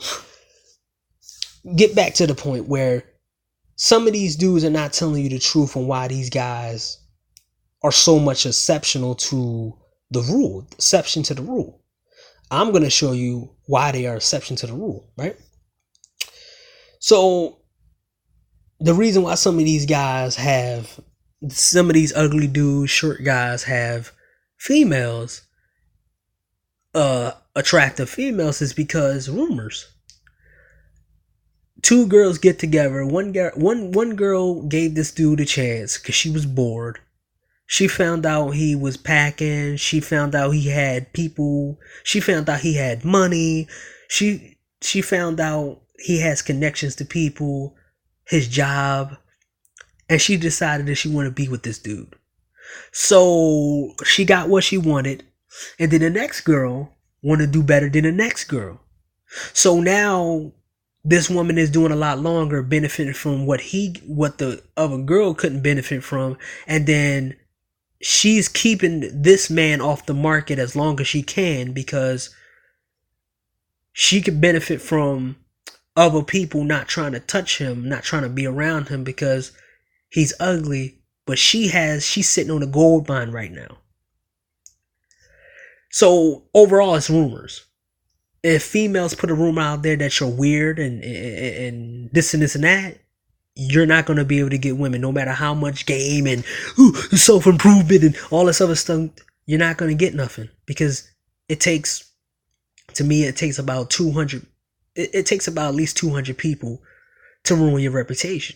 get back to the point where some of these dudes are not telling you the truth on why these guys are so much exceptional to the rule. Exception to the rule. I'm going to show you why they are exception to the rule, right? So the reason why some of these ugly dudes, short guys have females, attractive females, is because rumors. Two girls get together. One girl gave this dude a chance because she was bored. She found out he was packing. She found out he had people. She found out he had money. She found out he has connections to people, his job, and she decided that she wanted to be with this dude. So she got what she wanted, and then the next girl wanted to do better than the next girl. So now this woman is doing a lot longer, benefiting from what the other girl couldn't benefit from, and then she's keeping this man off the market as long as she can because she could benefit from other people not trying to touch him, not trying to be around him because he's ugly, but she's sitting on a gold mine right now. So overall, it's rumors. If females put a rumor out there that you're weird and this and this and that, you're not going to be able to get women, no matter how much game and self-improvement and all this other stuff. You're not going to get nothing because it takes about 200. It takes about at least 200 people to ruin your reputation.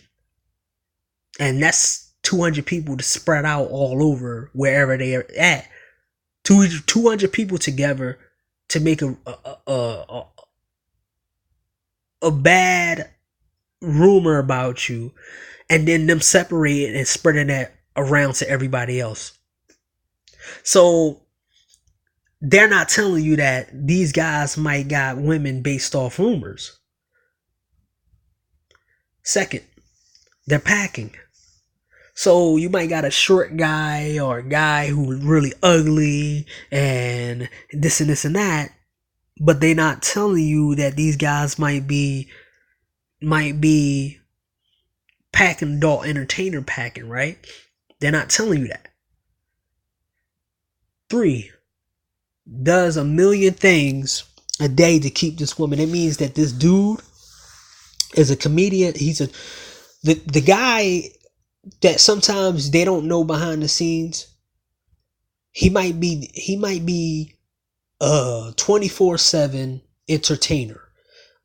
And that's 200 people to spread out all over wherever they are at. 200 people together to make a bad rumor about you, and then them separating and spreading that around to everybody else. So they're not telling you that these guys might got women based off rumors. Second, they're packing. So you might got a short guy or a guy who's really ugly and this and that, but they not telling you that these guys might be packing adult entertainer packing, right? They're not telling you that. 3, does a million things a day to keep this woman. It means that this dude is a comedian. He's the guy that sometimes they don't know behind the scenes. He might be a 24/7 entertainer,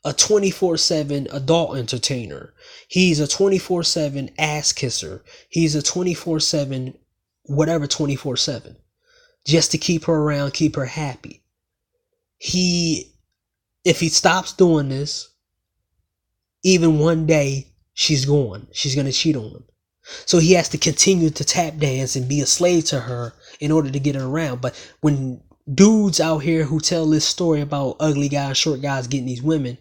a 24/7 adult entertainer. He's a 24/7 ass kisser. He's a 24/7 whatever 24/7, just to keep her around, keep her happy. If he stops doing this, even one day she's gone. She's going to cheat on him. So he has to continue to tap dance and be a slave to her in order to get her around. But when dudes out here who tell this story about ugly guys, short guys getting these women,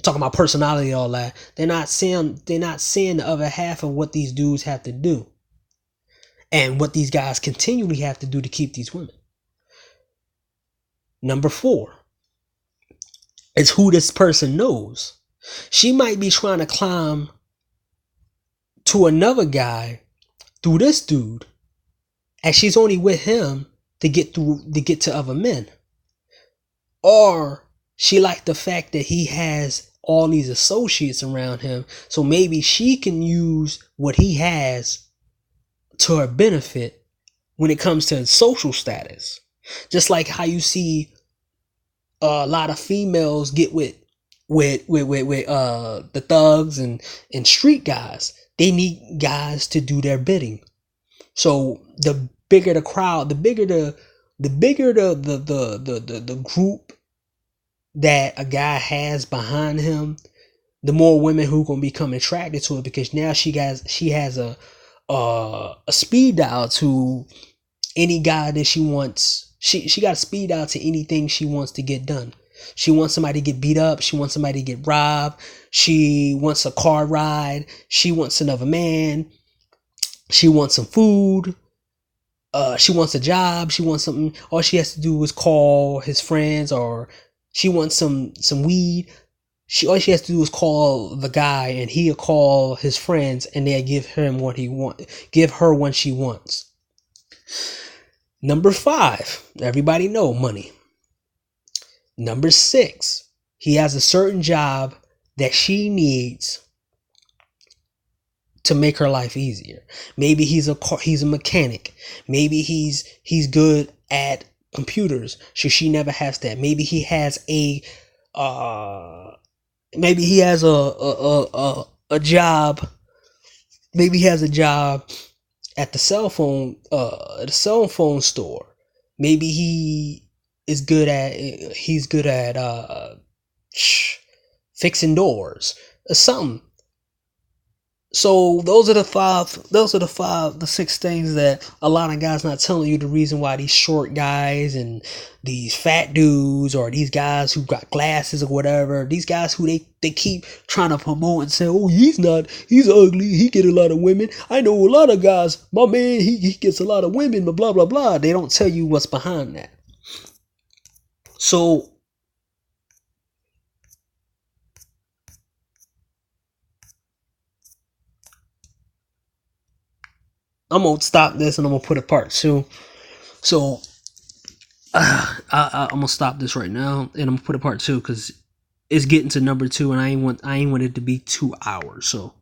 talking about personality and all that, they're not seeing the other half of what these dudes have to do and what these guys continually have to do to keep these women. Number 4 is who this person knows. She might be trying to climb to another guy through this dude, and she's only with him to get to other men. Or she liked the fact that he has all these associates around him, so maybe she can use what he has to her benefit when it comes to social status. Just like how you see a lot of females get with the thugs and street guys. They need guys to do their bidding. So the bigger the crowd, the bigger the group that a guy has behind him, the more women who gonna become attracted to it, because now she has a speed dial to any guy that she wants. She got a speed dial to anything she wants to get done. She wants somebody to get beat up. She wants somebody to get robbed. She wants a car ride. She wants another man. She wants some food. She wants a job. She wants something. All she has to do is call his friends, or she wants some weed. All she has to do is call the guy, and he'll call his friends, and they'll give him what he wants. Give her what she wants. Number 5, everybody know money. Number 6, he has a certain job that she needs to make her life easier. Maybe he's a mechanic. Maybe he's good at computers, so she never has that. Maybe he has a job. Maybe he has a job at the cell phone store. Maybe he's good at fixing doors or something. So those are the 6 things that a lot of guys not telling you the reason why these short guys and these fat dudes, or these guys who got glasses or whatever, these guys who they keep trying to promote and say, oh, he's ugly, he get a lot of women. I know a lot of guys, my man, he gets a lot of women, but blah, blah, blah. They don't tell you what's behind that. So I'm going to stop this and I'm going to put a part 2. So I'm going to stop this right now and I'm going to put a part 2 because it's getting to number 2 and I ain't want it to be 2 hours. So